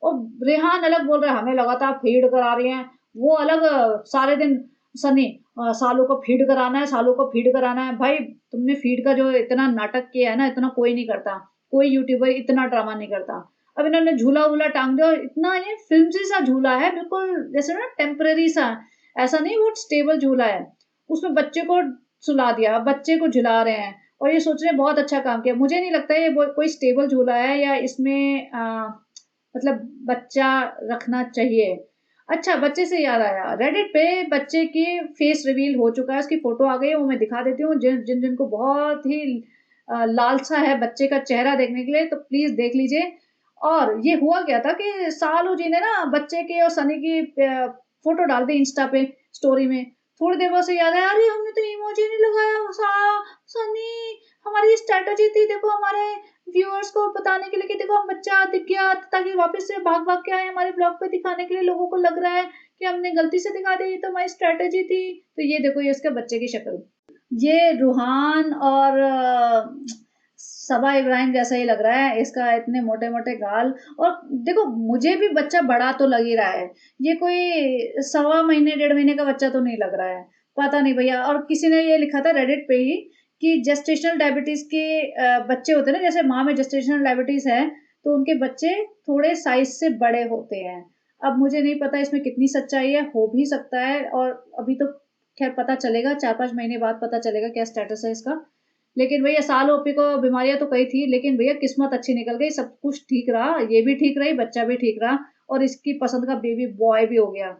और रेहान अलग बोल रहा है हमें लगातार फीड करा रही हैं, वो अलग सारे दिन सनी सालों को फीड कराना है, सालों को फीड कराना है। भाई तुमने फीड का जो इतना नाटक किया है ना, इतना कोई नहीं करता, कोई यूट्यूबर इतना ड्रामा नहीं करता। अब इन्होंने झूला वूला टांग दिया, और इतना ये फिल्म सा झूला है, बिल्कुल जैसे ना टेम्पररी सा, ऐसा नहीं बहुत स्टेबल झूला है। उसमें बच्चे को सुला दिया, बच्चे को झुला रहे हैं, और ये सोच रहे हैं बहुत अच्छा काम किया। मुझे नहीं लगता ये कोई स्टेबल झूला है, या इसमें मतलब बच्चा रखना चाहिए। अच्छा बच्चे से याद आया, रेडिट पे बच्चे की फेस रिवील हो चुका है, उसकी फोटो आ गई है, वो मैं दिखा देती हूँ, जिनको बहुत ही लालसा है बच्चे का चेहरा देखने के लिए, तो प्लीज देख लीजिए। और ये हुआ क्या था कि सालू जी ने ना बच्चे के और सनी की फोटो डाल दी इंस्टा पे स्टोरी में। थोड़ी देर बाद से याद आया, अरे हमने तो इमोजी नहीं लगाया, सनी हमारी स्ट्रेटजी थी, देखो हमारे व्यूअर्स को बताने के लिए कि देखो हम बच्चा दिख गया, ताकि वापस से भाग भाग के आए हमारे ब्लॉग पे दिखाने के लिए, लोगों को लग रहा है कि हमने गलती से दिखा दी, ये तो हमारी स्ट्रेटेजी थी। तो ये देखो, ये उसके बच्चे की शक्ल, ये रूहान और सबा इब्राहिम जैसा ही लग रहा है, इसका इतने मोटे मोटे गाल। और देखो, मुझे भी बच्चा बड़ा तो लग ही रहा है, ये कोई 1.25 महीने 1.5 महीने का बच्चा तो नहीं लग रहा है, पता नहीं भैया। और किसी ने ये लिखा था रेडिट पे ही कि जेस्टेशनल डायबिटीज के बच्चे होते हैं ना, जैसे माँ में जेस्टेशनल डायबिटीज है तो उनके बच्चे थोड़े साइज से बड़े होते हैं। अब मुझे नहीं पता इसमें कितनी सच्चाई है, हो भी सकता है, और अभी तो खैर पता चलेगा, 4-5 महीने बाद पता चलेगा क्या स्टेटस है इसका। लेकिन भैया साल ओपी को बीमारियां तो कई थी, लेकिन भैया किस्मत अच्छी निकल गई, सब कुछ ठीक रहा, ये भी ठीक रही, बच्चा भी ठीक रहा, और इसकी पसंद का बेबी बॉय भी हो गया।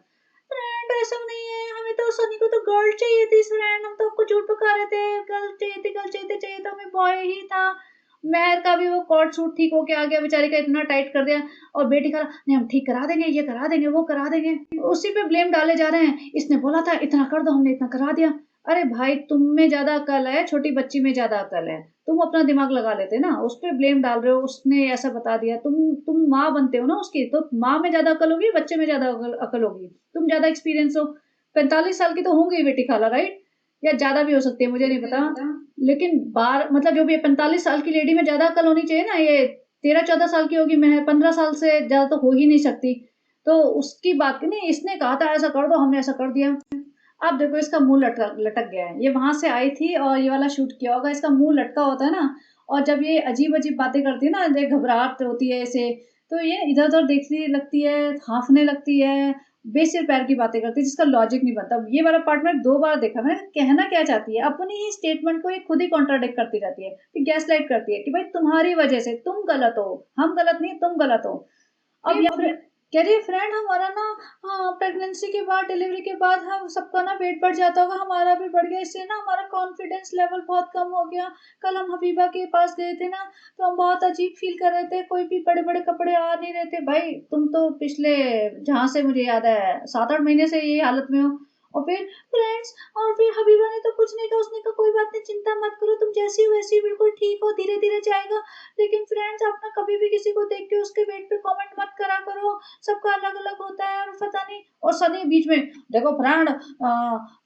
फ्रेंड ऐसा नहीं है, हमें तो सनी को तो गर्ल चाहिए थी फ्रेंड, हम तो आपको झूठ बता रहे थे, गर्ल चाहिए थी, गर्ल चाहिए थी, चाहिए तो हमें बॉय ही था। मेहर का भी वो कॉर्ड सूट ठीक होके आ गया, बेचारी का इतना टाइट कर दिया, और बेटी का नहीं हम ठीक करा देंगे, ये करा देंगे, वो करा देंगे, उसी पे ब्लेम डाले जा रहे हैं, इसने बोला था इतना कर दो, हमने इतना करा दिया। अरे भाई, तुम में ज्यादा अकल है, छोटी बच्ची में ज्यादा अकल है, तुम अपना दिमाग लगा लेते ना, उस पर ब्लेम डाल रहे हो, उसने ऐसा बता दिया। तुम माँ बनते हो ना उसकी, तो माँ में ज्यादा अकल होगी, बच्चे में ज्यादा अकल होगी, तुम ज्यादा एक्सपीरियंस हो। 45 साल की तो होंगी बेटी खाला, राइट? या ज्यादा भी हो सकती है, मुझे नहीं पता। लेकिन बार मतलब जो भी 45 साल की लेडी में ज्यादा अकल होनी चाहिए ना, ये 13-14 साल की होगी, मैं 15 साल से ज्यादा तो हो ही नहीं सकती। तो उसकी बात नहीं, इसने कहा था ऐसा कर दो, हमने ऐसा कर दिया। अब देखो इसका मुंह लटक लटक गया है, ये वहां से आई थी और ये वाला शूट किया होगा, इसका मुंह लटका होता है ना, और जब ये अजीब अजीब बातें करती है ना, घबराहट होती है इसे, तो ये इधर उधर देखने लगती है, हाँफने लगती है, बेसिर पैर की बातें करती है, जिसका लॉजिक नहीं बनता। ये वाला पार्ट मैंने 2 बार देखा, मैंने कहना क्या चाहती है, अपनी ही स्टेटमेंट को ये खुद ही कॉन्ट्राडिक्ट करती रहती है, फिर गैस लाइट करती है कि भाई तुम्हारी वजह से तुम गलत हो, हम गलत नहीं, तुम गलत हो। अब ये कह रही है फ्रेंड हमारा ना, हाँ प्रेगनेंसी के बाद, डिलीवरी के बाद हम सबका ना वेट बढ़ जाता होगा, हमारा भी बढ़ गया, इससे ना हमारा कॉन्फिडेंस लेवल बहुत कम हो गया। कल हम हबीबा के पास गए थे ना, तो हम बहुत अजीब फील कर रहे थे, कोई भी बड़े बड़े कपड़े आ नहीं रहे थे। भाई तुम तो पिछले, जहाँ से मुझे याद है, 7-8 महीने से यही हालत में हो। और फिर फ्रेंड्स, और फिर हबीबा ने तो कुछ नहीं कहा, उसने कहा कोई बात नहीं, चिंता मत करो, तुम जैसी हो वैसी बिल्कुल ठीक हो, धीरे धीरे जाएगा। लेकिन फ्रेंड्स, आप ना कभी भी किसी को देख के उसके वेट पे कमेंट मत करा करो, सबका अलग अलग होता है, और पता नहीं। और सनी बीच में, देखो फ्रेंड,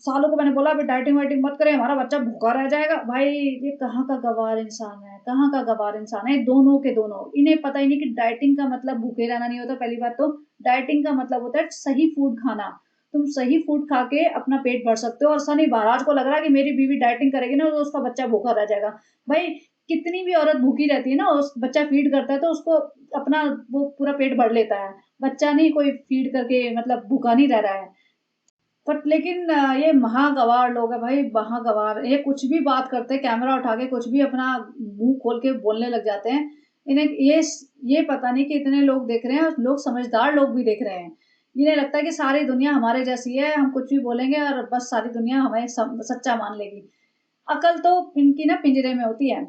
सालों को मैंने बोला डाइटिंग वाइटिंग मत करें, हमारा बच्चा भूखा रह जाएगा। भाई ये कहाँ का गवार इंसान है, कहाँ का गवार इंसान है, दोनों के दोनों, इन्हें पता ही नहीं कि डाइटिंग का मतलब भूखे रहना नहीं होता। पहली बात तो डाइटिंग का मतलब होता है सही फूड खाना, तुम सही फूड खा के अपना पेट भर सकते हो। और सनी महाराज को लग रहा है कि मेरी बीवी डाइटिंग करेगी ना तो उसका बच्चा भूखा रह जाएगा। भाई कितनी भी औरत भूखी रहती है ना, उस बच्चा फीड करता है तो उसको अपना वो पूरा पेट भर लेता है, बच्चा नहीं कोई फीड करके मतलब भूखा नहीं रह रहा है। बट लेकिन ये महागवार लोग है भाई, महागवार, ये कुछ भी बात करते हैं, कैमरा उठा के कुछ भी अपना मुंह खोल के बोलने लग जाते हैं। इन्हें ये पता नहीं कि इतने लोग देख रहे हैं, और लोग समझदार लोग भी देख रहे हैं। इन्हें लगता है कि सारी दुनिया हमारे जैसी है, हम कुछ भी बोलेंगे और बस सारी दुनिया हमें सच्चा मान लेगी। अकल तो इनकी ना पिंजरे में होती है।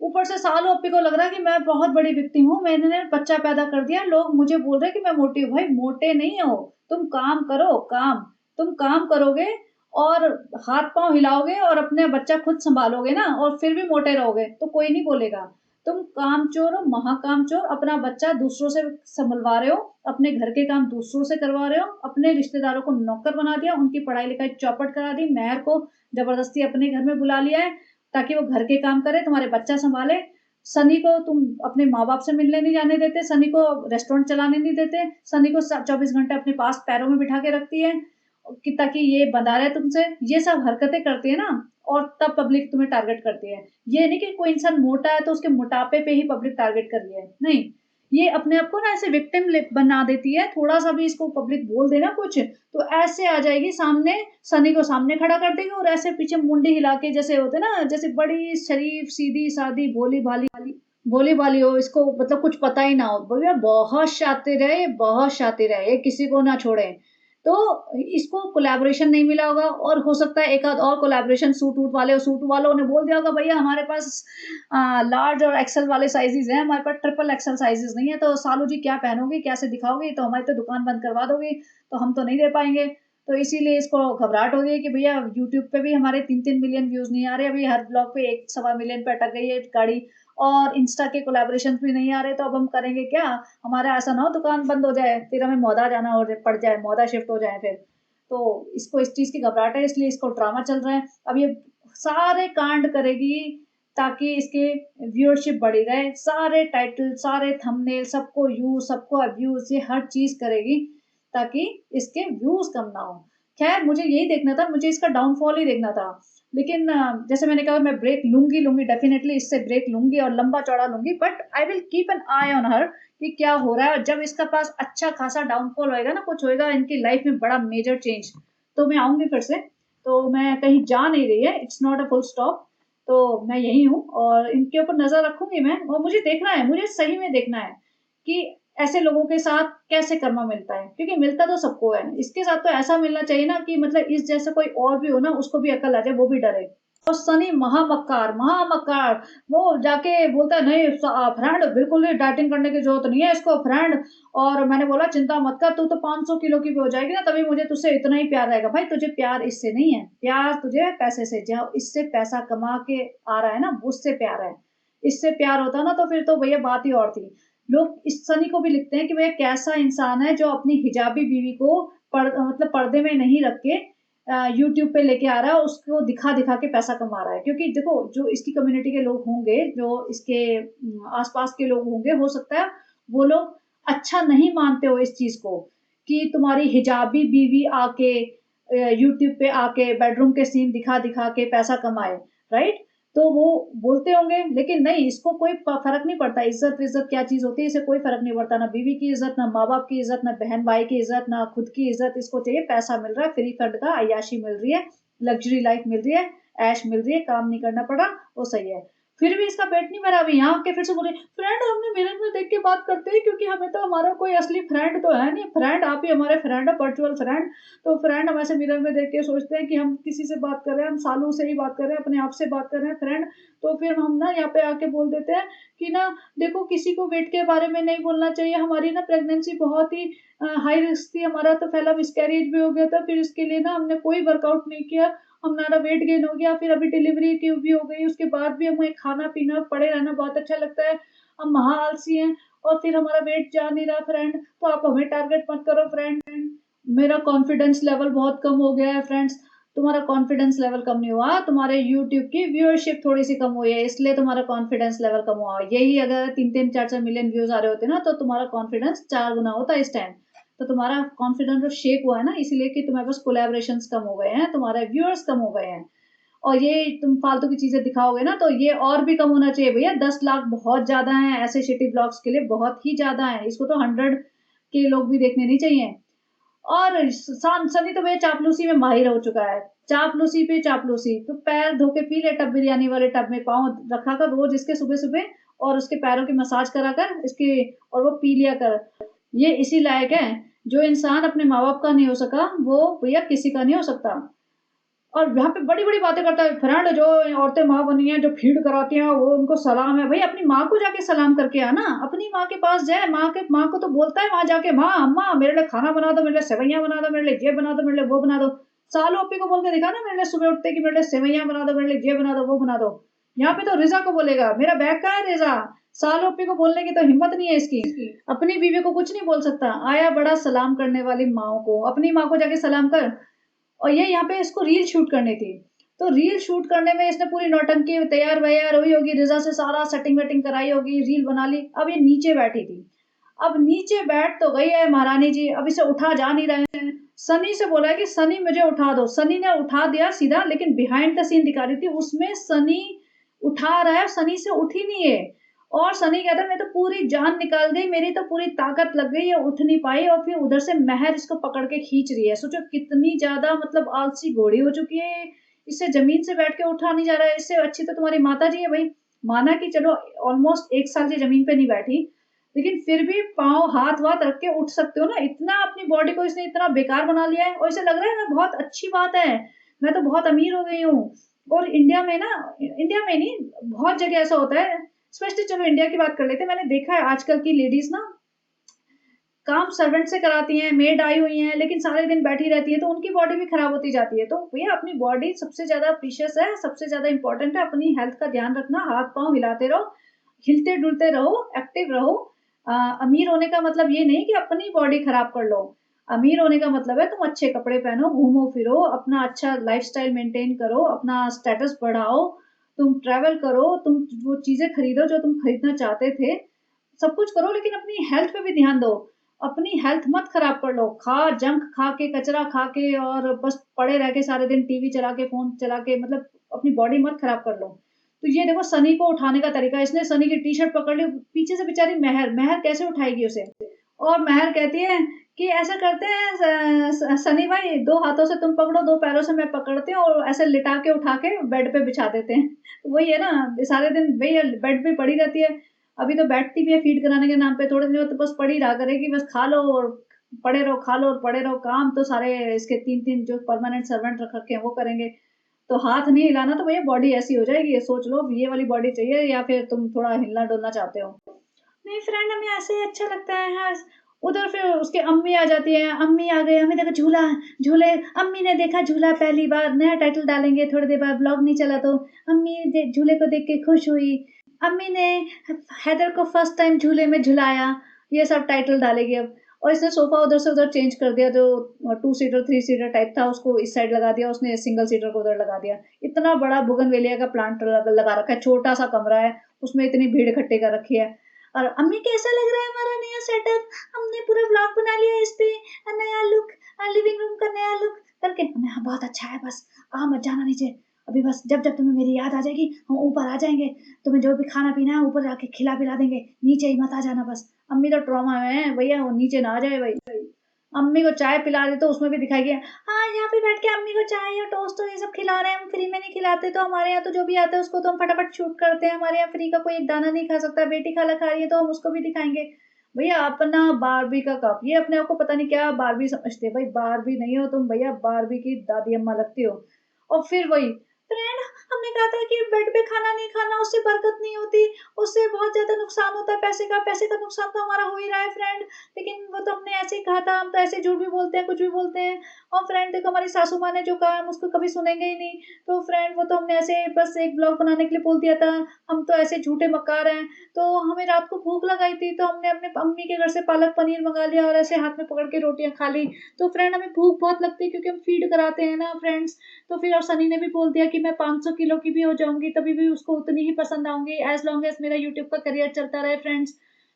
ऊपर से सालों अप्पी को लग रहा है कि मैं बहुत बड़ी विक्टिम हूँ, मैंने बच्चा पैदा कर दिया, लोग मुझे बोल रहे हैं कि मैं मोटी हूँ। भाई मोटे नहीं हो, तुम काम करो, काम, तुम काम करोगे और हाथ पांव हिलाओगे और अपने बच्चा खुद संभालोगे ना, और फिर भी मोटे रहोगे तो कोई नहीं बोलेगा। तुम कामचोर हो, महाकामचोर, अपना बच्चा दूसरों से संभलवा रहे हो, अपने घर के काम दूसरों से करवा रहे हो, अपने रिश्तेदारों को नौकर बना दिया, उनकी पढ़ाई लिखाई चौपट करा दी, मेहर को जबरदस्ती अपने घर में बुला लिया है ताकि वो घर के काम करे, तुम्हारे बच्चा संभाले। सनी को तुम अपने माँ बाप से मिलने नहीं जाने देते, सनी को रेस्टोरेंट चलाने नहीं देते, सनी को 24 घंटे अपने पास पैरों में बिठा के रखती है कि ताकि ये बंधा रहे तुमसे। ये सब हरकतें करती है ना, और तब पब्लिक तुम्हें टारगेट करती है। ये नहीं कि कोई इंसान मोटा है तो उसके मोटापे पे ही पब्लिक टारगेट कर रही है, नहीं, ये अपने आप को ना ऐसे विक्टिम बना देती है। थोड़ा सा भी इसको पब्लिक बोल देना कुछ, तो ऐसे आ जाएगी सामने, सनी को सामने खड़ा कर देगी, और ऐसे पीछे मुंडी हिला के, जैसे होते ना, जैसे बड़ी शरीफ सीधी सादी भोली भाली, भोली भाली हो, इसको मतलब कुछ पता ही ना हो। भैया बहुत शातिर है, बहुत शातिर है, ये किसी को ना छोड़े। तो इसको कोलैबोरेशन नहीं मिला होगा, और हो सकता है एक आध और कोलैबोरेशन सूट वूट वाले, और सूट वालों ने बोल दिया होगा भैया हमारे पास लार्ज और एक्सेल वाले साइजेस हैं, हमारे पास ट्रिपल एक्सेल साइजेस नहीं है, तो सालू जी क्या पहनोगी, कैसे दिखाओगी, तो हमारी तो दुकान बंद करवा दोगी, तो हम तो नहीं दे पाएंगे। तो इसीलिए इसको घबराहट हो गई है कि भैया यूट्यूब पे भी हमारे 3-3 मिलियन व्यूज नहीं आ रहे, अभी हर ब्लॉग पे 1-1.25 मिलियन पे अटक गई है गाड़ी, और इंस्टा के कोलैबोरेशन भी नहीं आ रहे, तो अब हम करेंगे क्या? हमारा ऐसा ना हो दुकान बंद हो जाए, फिर हमें मौदा जाना हो पड़ जाए, मौदा शिफ्ट हो जाए फिर। तो इसको इस चीज़ की घबराहट है, इसलिए इसको ड्रामा चल रहा है। अब ये सारे कांड करेगी ताकि इसके व्यूअरशिप बढ़ी रहे, सारे टाइटल, सारे थंबनेल, सबको यूज़, सबको अब्यूज़, ये हर चीज़ करेगी ताकि इसके व्यूज़ कम ना हो। खैर मुझे यही देखना था, मुझे इसका डाउनफॉल ही देखना था। लेकिन जैसे मैंने कहा मैं ब्रेक लूँगी डेफ़िनेटली इससे ब्रेक लूँगी और लंबा-चौड़ा लूँगी, but I will keep an I on her कि क्या हो रहा है, और जब इसका पास अच्छा खासा डाउनफॉल होएगा ना, कुछ होएगा इनकी लाइफ़ में बड़ा मेजर चेंज, तो मैं आऊँगी फिर से। तो मैं कहीं जा नहीं रही है, it's not a full stop, तो मैं यही हूँ और इनके ऊपर नज़र रखूँगी मैं, और मुझे देखना है, मुझे सही में देखना है कि ऐसे लोगों के साथ कैसे कर्मा मिलता है, क्योंकि मिलता तो सबको है। इसके साथ तो ऐसा मिलना चाहिए ना कि मतलब इस जैसा कोई और भी हो ना, उसको भी अकल आ जाए, वो भी डरे। और सनी महामक्कार, महामक्कार, वो जाके बोलता है नहीं फ्रेंड बिल्कुल ही डाइटिंग करने की जरूरत नहीं है इसको फ्रेंड। और मैंने बोला चिंता मत कर, तू तो 500 किलो की भी हो जाएगी ना, तभी मुझे तुझसे इतना ही प्यार रहेगा। भाई तुझे प्यार इससे नहीं है, प्यार तुझे पैसे से, जो इससे पैसा कमा के आ रहा है ना, उससे प्यार है। इससे प्यार होता ना तो फिर तो भैया बात ही और थी। लोग इस सनी को भी लिखते हैं कि भैया कैसा इंसान है जो अपनी हिजाबी बीवी को मतलब पर्दे में नहीं रख के यूट्यूब पे लेके आ रहा है, उसको दिखा-दिखा के पैसा कमा रहा है। क्योंकि देखो जो इसकी कम्युनिटी के लोग होंगे, जो इसके आस-पास के लोग होंगे, हो सकता है वो लोग अच्छा नहीं मानते हो इस चीज़ को कि तुम्हारी हिजाबी बीवी आके यूट्यूब पे आके बेडरूम के सीन दिखा-दिखा के पैसा कमाए, राइट? तो वो बोलते होंगे, लेकिन नहीं, इसको कोई फ़र्क नहीं पड़ता, इज़्ज़त-विज़्ज़त क्या चीज़ होती है, इसे कोई फ़र्क नहीं पड़ता, ना बीवी की इज़्ज़त, ना माँ-बाप की इज़्ज़त, ना बहन-भाई की इज़्ज़त, ना खुद की इज़्ज़त, इसको चाहिए पैसा मिल रहा है, फ्री फंड का, अय्याशी मिल रही है, लग्ज़री लाइफ़ मिल रही है, ऐश मिल रही है, काम नहीं करना पड़ रहा, वो सही है। फिर भी इसका पेट नहीं भरा, अभी यहाँ आके फिर से बोले, "फ्रेंड हमने मिरर में देख के बात करते हैं क्योंकि हमें तो हमारा कोई असली फ्रेंड तो है नहीं, फ्रेंड आप ही हमारे फ्रेंड हो, वर्चुअल फ्रेंड। तो फ्रेंड हम ऐसे मिरर में देख के सोचते हैं कि हम किसी से बात कर रहे हैं, हम सालों से ही बात कर रहे हैं, अपने आप से बात कर रहे हैं फ्रेंड। तो फिर हम ना यहाँ पे आके बोल देते हैं कि ना देखो किसी को वेट के बारे में नहीं बोलना चाहिए, हमारी ना प्रेगनेंसी बहुत ही हाई रिस्क थी, हमारा तो पहला मिसकैरेज भी हो गया था, फिर इसके लिए ना हमने कोई वर्कआउट नहीं किया, हमारा वेट गेन हो गया, फिर अभी डिलीवरी की भी हो गई, उसके बाद भी हमें खाना-पीना, पड़े रहना बहुत अच्छा लगता है, हम महा आलसी हैं और फिर हमारा वेट जा नहीं रहा फ्रेंड, तो आप हमें टारगेट मत करो फ्रेंड। मेरा कॉन्फिडेंस लेवल बहुत कम हो गया है फ्रेंड्स। तुम्हारा कॉन्फिडेंस लेवल कम नहीं हुआ, तुम्हारे यूट्यूब की व्यूअरशिप थोड़ी-सी कम हुई है, इसलिए तुम्हारा कॉन्फिडेंस लेवल कम हुआ। यही अगर 3-3 4-4 मिलियन व्यूज़ आ रहे होते ना, तो तुम्हारा कॉन्फिडेंस 4 गुना होता इस टाइम। तो तुम्हारा कॉन्फिडेंस जो शेक हुआ है ना, इसीलिए कि तुम्हारे पास कोलैबोरेशंस कम हो गए हैं, तुम्हारे व्यूअर्स कम हो गए हैं। और ये तुम फालतू की चीज़ें दिखाओगे ना, तो ये और भी कम होना चाहिए भैया। 10 लाख बहुत ज़्यादा हैं, ऐसे शिटी ब्लॉग्स के लिए बहुत ही ज़्यादा है। इसको तो 100 के लोग भी देखने नहीं चाहिए। और सनी तो भैया चापलूसी में माहिर हो चुका है। चापलूसी पे चापलूसी, तो पैर धो के पी ले टब बिरयानी वाले टब में, पाँव रखा कर रोज इसके सुबह-सुबह, और उसके पैरों की मसाज करा कर इसकी, और वो पी लिया कर। ये इसी लायक है। जो इंसान अपने माँ-बाप का नहीं हो सका, वो भैया किसी का नहीं हो सकता। और यहाँ पे बड़ी-बड़ी बातें करता है, फ्रेंड जो औरतें माँ बनी हैं, जो फीड कराती हैं, वो उनको सलाम है। भई अपनी माँ को जाके सलाम करके आ ना, अपनी माँ के पास जाए, माँ को तो बोलता है वहाँ जाके, माँ, अम्मा मेरे लिए खाना बना दो, मेरे लिए सेवइयाँ बना दो, मेरे लिए ये बना दो, मेरे लिए वो बना दो। सालू अप्पी को बोल के दिखा ना मेरे लिए सुबह उठते कि मेरे लिए सेवइयाँ बना दो, मेरे लिए ये बना दो, वो बना दो। यहाँ पे तो रिज़ा को बोलेगा, मेरा बैग कहाँ है रिज़ा? सालू अप्पी को बोलने की तो हिम्मत नहीं है इसकी। अपनी बीवी को कुछ नहीं बोल सकता। आया बड़ा सलाम करने वाली माँओं को, अपनी माँ को जाके सलाम कर। और ये यहाँ पे इसको रील शूट करनी थी, तो रील शूट करने में इसने पूरी नौटंकी तैयार-वैयार हुई होगी, रिज़ा से सारा सेटिंग-वेटिंग कराई होगी, रील बना ली। अब ये नीचे बैठी थी। अब नीचे बैठ तो गई है महारानी जी, अब इसे उठा जा नहीं रहे हैं। सनी से बोला है कि सनी मुझे उठा दो। सनी ने उठा दिया सीधा, लेकिन बिहाइंड द सीन दिखा रही थी, उसमें सनी उठा रहा है, सनी से उठी नहीं है। और सनी कहता है मैं तो पूरी जान निकाल गई, मेरी तो पूरी ताकत लग गई, ये उठ नहीं पाई, और फिर उधर से महर इसको पकड़ के खींच रही है। सोचो कितनी ज़्यादा मतलब आलसी घोड़ी हो चुकी है, इससे ज़मीन से बैठ के उठा नहीं जा रहा है। इससे अच्छी तो तुम्हारी माताजी है भई। माना कि चलो ऑलमोस्ट 1 साल से ज़मीन पे नहीं बैठी, लेकिन फिर भी पाँव हाथ-वाथ रख के उठ सकते हो ना। इतना अपनी बॉडी को इसने इतना बेकार बना लिया है, और इसे लग रहा है ना बहुत अच्छी बात है, मैं तो बहुत अमीर हो गई हूँ। और इंडिया में ना, इंडिया में नहीं, बहुत जगह ऐसा होता है, स्पेशली चलो इंडिया की बात कर लेते हैं। मैंने देखा है आजकल की लेडीज़ ना काम सर्वेंट से कराती हैं, मेड आई हुई हैं, लेकिन सारे दिन बैठी रहती हैं, तो उनकी बॉडी भी खराब होती जाती है। तो भैया अपनी बॉडी सबसे ज़्यादा प्रीशियस है, सबसे ज़्यादा इम्पोर्टेंट है, अपनी हेल्थ का ध्यान रखना, हाथ-पाँव हिलाते रहो। हिलते डुलते रहो, एक्टिव रहो। अमीर होने का मतलब ये नहीं कि अपनी बॉडी खराब कर लो। अमीर होने का मतलब है तुम अच्छे कपड़े पहनो, घूमो फिरो, अपना अच्छा लाइफस्टाइल मेंटेन करो, अपना स्टेटस बढ़ाओ, तुम ट्रैवल करो, तुम वो चीजें खरीदो जो तुम खरीदना चाहते थे। सब कुछ करो लेकिन अपनी हेल्थ पे भी ध्यान दो। अपनी हेल्थ मत खराब कर लो। जंक खा के, कचरा खा के और बस पड़े रह के सारे दिन टीवी चला के, फ़ोन चला के, मतलब अपनी बॉडी मत खराब कर लो। तो ये देखो सनी को उठाने का तरीका, इसने सनी की टी-शर्ट पकड़ ली, पीछे से बेचारी महर, महर कैसे उठाएगी उसे? और महर कहती है कि ऐसा करते हैं सनी भाई, 2 हाथों से तुम पकड़ो, 2 पैरों से मैं पकड़ती हूँ और ऐसे लिटा के उठा के बेड पे बिछा देते हैं। तो वही है ना, सारे दिन वही बेड पे पड़ी रहती है। अभी तो बैठती भी है फीड कराने के नाम पे, थोड़े दिन बाद तो बस पड़ी रहा करेगी, बस खा लो और पड़े रहो, खा लो और पड़े रहो। काम तो सारे इसके 3-3 जो परमानेंट सर्वेंट रख रखे हैं वो करेंगे। तो हाथ नहीं हिलाना तो भैया बॉडी ऐसी हो जाएगी। ये सोच लो, ये वाली बॉडी चाहिए या फिर तुम थोड़ा हिलना डुलना चाहते हो? नहीं फ्रेंड, हमें ऐसे ही अच्छा लगता है। हाँ, उधर फिर उसकी अम्मी आ जाती है। अम्मी आ गई, अम्मी देखो झूला, झूले। अम्मी ने देखा झूला पहली बार, नया टाइटल डालेंगे थोड़ी देर बाद, ब्लॉग नहीं चला तो। अम्मी झूले को देख के खुश हुई। अम्मी ने हैदर को फर्स्ट टाइम झूले में झुलाया। ये सब टाइटल डालेगी अब। और इसने सोफा उधर से उधर चेंज कर दिया, जो 2 सीटर 3 सीटर टाइप था उसको इस साइड लगा दिया, उसने सिंगल सीटर को उधर लगा दिया। इतना बड़ा बोगनवेलिया का प्लांट लगा रखा है, छोटा सा कमरा है, उसमें इतनी भीड़ इकट्ठी कर रखी है। और अम्मी कैसा लग रहा है हमारा नया सेटअप? हमने पूरा ब्लॉग बना लिया इस पे, नया लुक, लिविंग रूम का नया लुक करके। हमने हाँ बहुत अच्छा है, बस आ मत जाना नीचे अभी, बस जब जब तुम्हें मेरी याद आ जाएगी हम ऊपर आ जाएंगे, तुम्हें जो भी खाना पीना है ऊपर जाके खिला पिला देंगे, नीचे ही मत आ जाना बस। अम्मी तो ट्रॉमा में है भैया, वो नीचे ना आ जाए भाई। अम्मी को चाय पिला दे तो उसमें भी दिखाई, हाँ यहाँ पे बैठ के अम्मी को चाय या टोस्ट और ये सब खिला रहे हैं, हम फ्री में नहीं खिलाते। तो हमारे यहाँ तो जो भी आता है उसको तो हम फटाफट शूट करते हैं, हमारे यहाँ फ्री का कोई एक दाना नहीं खा सकता। बेटी खाला खा रही है तो हम उसको भी दिखाएंगे। भैया अपना बारबी का कप, ये अपने आप को पता नहीं क्या बारबी समझते हैं। भाई बारबी नहीं हो तुम भैया, बारबी की दादी अम्मा लगती हो। और फिर वही फ्रेंड, हमने कहा था कि बेड पे खाना नहीं खाना, उससे बरकत नहीं होती, उससे बहुत ज्यादा नुकसान होता है पैसे का। पैसे का नुकसान तो हमारा हो ही रहा है फ्रेंड, लेकिन वो तो हमने ऐसे ही कहा था, हम तो ऐसे झूठ भी बोलते हैं, कुछ भी बोलते हैं। और फ्रेंड देखो, हमारी सासू माँ ने जो कहा हम उसको कभी सुनेंगे ही नहीं। तो फ्रेंड वो तो हमने ऐसे बस एक ब्लॉग बनाने के लिए बोल दिया था, हम तो ऐसे झूठे मक्कार हैं। तो हमें रात को भूख लगाई थी तो हमने अपने अम्मी के घर से पालक पनीर मंगा लिया और ऐसे हाथ में पकड़ के रोटियां खा ली। तो फ्रेंड हमें भूख बहुत लगती है क्योंकि हम फीड कराते हैं ना फ्रेंड्स। तो फिर और सनी ने भी बोल दिया कि मैं 500 किलो की भी हो जाऊंगी तभी भी उसको उतनी ही पसंद आऊंगी, एज लॉन्ग एज मेरा यूट्यूब का करियर चलता रहे फ्रेंड्स।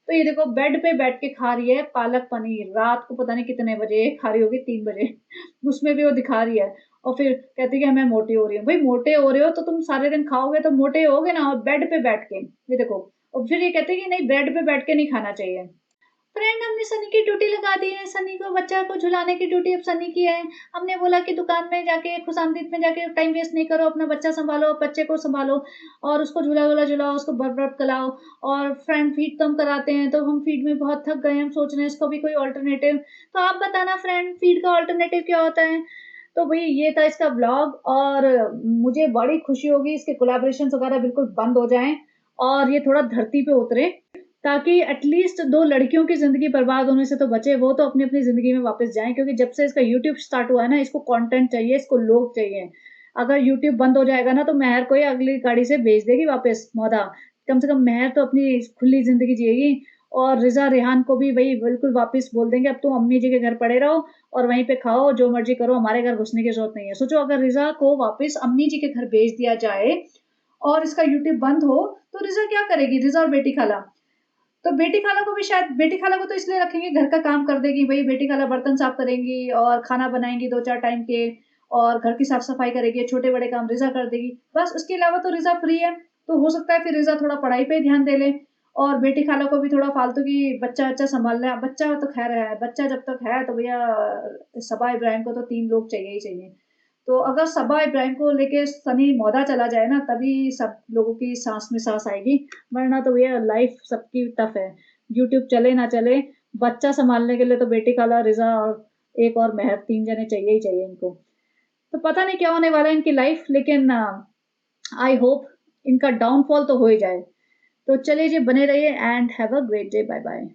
तो ये देखो बेड पे बैठ के खा रही है पालक पनीर, रात को पता नहीं कितने बजे खा रही होगी, 3 बजे। उसमें भी वो दिखा रही है। और फिर कहती है कि मैं मोटी हो रही हूँ। भाई मोटे हो रहे हो तो तुम सारे दिन खाओगे तो मोटे होगे ना, और बेड पे बैठ के, ये देखो। और फिर ये कहते हैं कि नहीं बेड पे बैठ के नहीं खाना चाहिए। फ्रेंड हमने सनी की ड्यूटी लगा दी है, सनी को बच्चा को झुलाने की ड्यूटी अब सनी की है। हमने बोला कि दुकान में जाके, खुशामदीद में जाके टाइम वेस्ट नहीं करो, अपना बच्चा संभालो, बच्चे को संभालो और उसको झूला वूला झुलाओ, उसको बर्फ बर्फ खिलाओ। और फ्रेंड फीड तो हम कराते हैं, तो हम फीड में बहुत थक गए, हम सोच रहे हैं इसको भी कोई ऑल्टरनेटिव। तो आप बताना फ्रेंड, फीड का ऑल्टरनेटिव क्या होता है? तो भाई ये था इसका ब्लॉग, और मुझे बड़ी खुशी होगी इसके कोलैबोरेशन वगैरह बिल्कुल बंद हो जाएं और ये थोड़ा धरती पे उतरे, ताकि एटलीस्ट 2 लड़कियों की ज़िंदगी बर्बाद होने से तो बचे, वो तो अपनी-अपनी ज़िंदगी में वापस जाएँ। क्योंकि जब से इसका यूट्यूब स्टार्ट हुआ है ना, इसको कंटेंट चाहिए, इसको लोग चाहिए। अगर यूट्यूब बंद हो जाएगा ना, तो महर को ही अगली गाड़ी से भेज देगी वापस मौदा। कम से कम महर तो अपनी खुली ज़िंदगी जिएगी, और रिज़ा रेहान को भी वही बिल्कुल वापस बोल देंगे, अब तुम अम्मी जी के घर पड़े रहो और वहीं पे खाओ, जो मर्ज़ी करो, हमारे घर घुसने की ज़रूरत नहीं है। सोचो अगर रिज़ा को वापस अम्मी जी के घर भेज दिया जाए और इसका यूट्यूब बंद हो, तो रिज़ा क्या करेगी? रिज़ा और बेटी खाला। तो बेटी खाला को भी शायद, बेटी खाला को तो इसलिए रखेंगे घर का काम कर देगी, भाई बेटी खाला बर्तन साफ करेंगी और खाना बनाएंगी 2-4 टाइम के, और घर की साफ सफाई करेगी, छोटे बड़े काम रिजा कर देगी बस। उसके अलावा तो रिजा फ्री है। तो हो सकता है फिर रिजा थोड़ा पढ़ाई पे ध्यान दे ले, और बेटी खाला को भी थोड़ा फालतू की बच्चा बच्चा संभाल ले। बच्चा तो खैर है, बच्चा जब तक है तो भैया सबा इब्राहिम को तो 3 लोग चाहिए ही चाहिए। तो अगर सबा इब्राहिम को लेके सनी मौदा चला जाए ना, तभी सब लोगों की सांस में सांस आएगी, वरना तो भैया लाइफ सबकी टफ है। यूट्यूब चले ना चले, बच्चा संभालने के लिए तो बेटी खाला, रिजा और एक और महर, 3 जने चाहिए ही चाहिए इनको। तो पता नहीं क्या होने वाला है इनकी लाइफ, लेकिन आई होप इनका डाउनफॉल तो हो ही जाए। तो चलिए जी, बने रहिए and have a great day. Bye bye.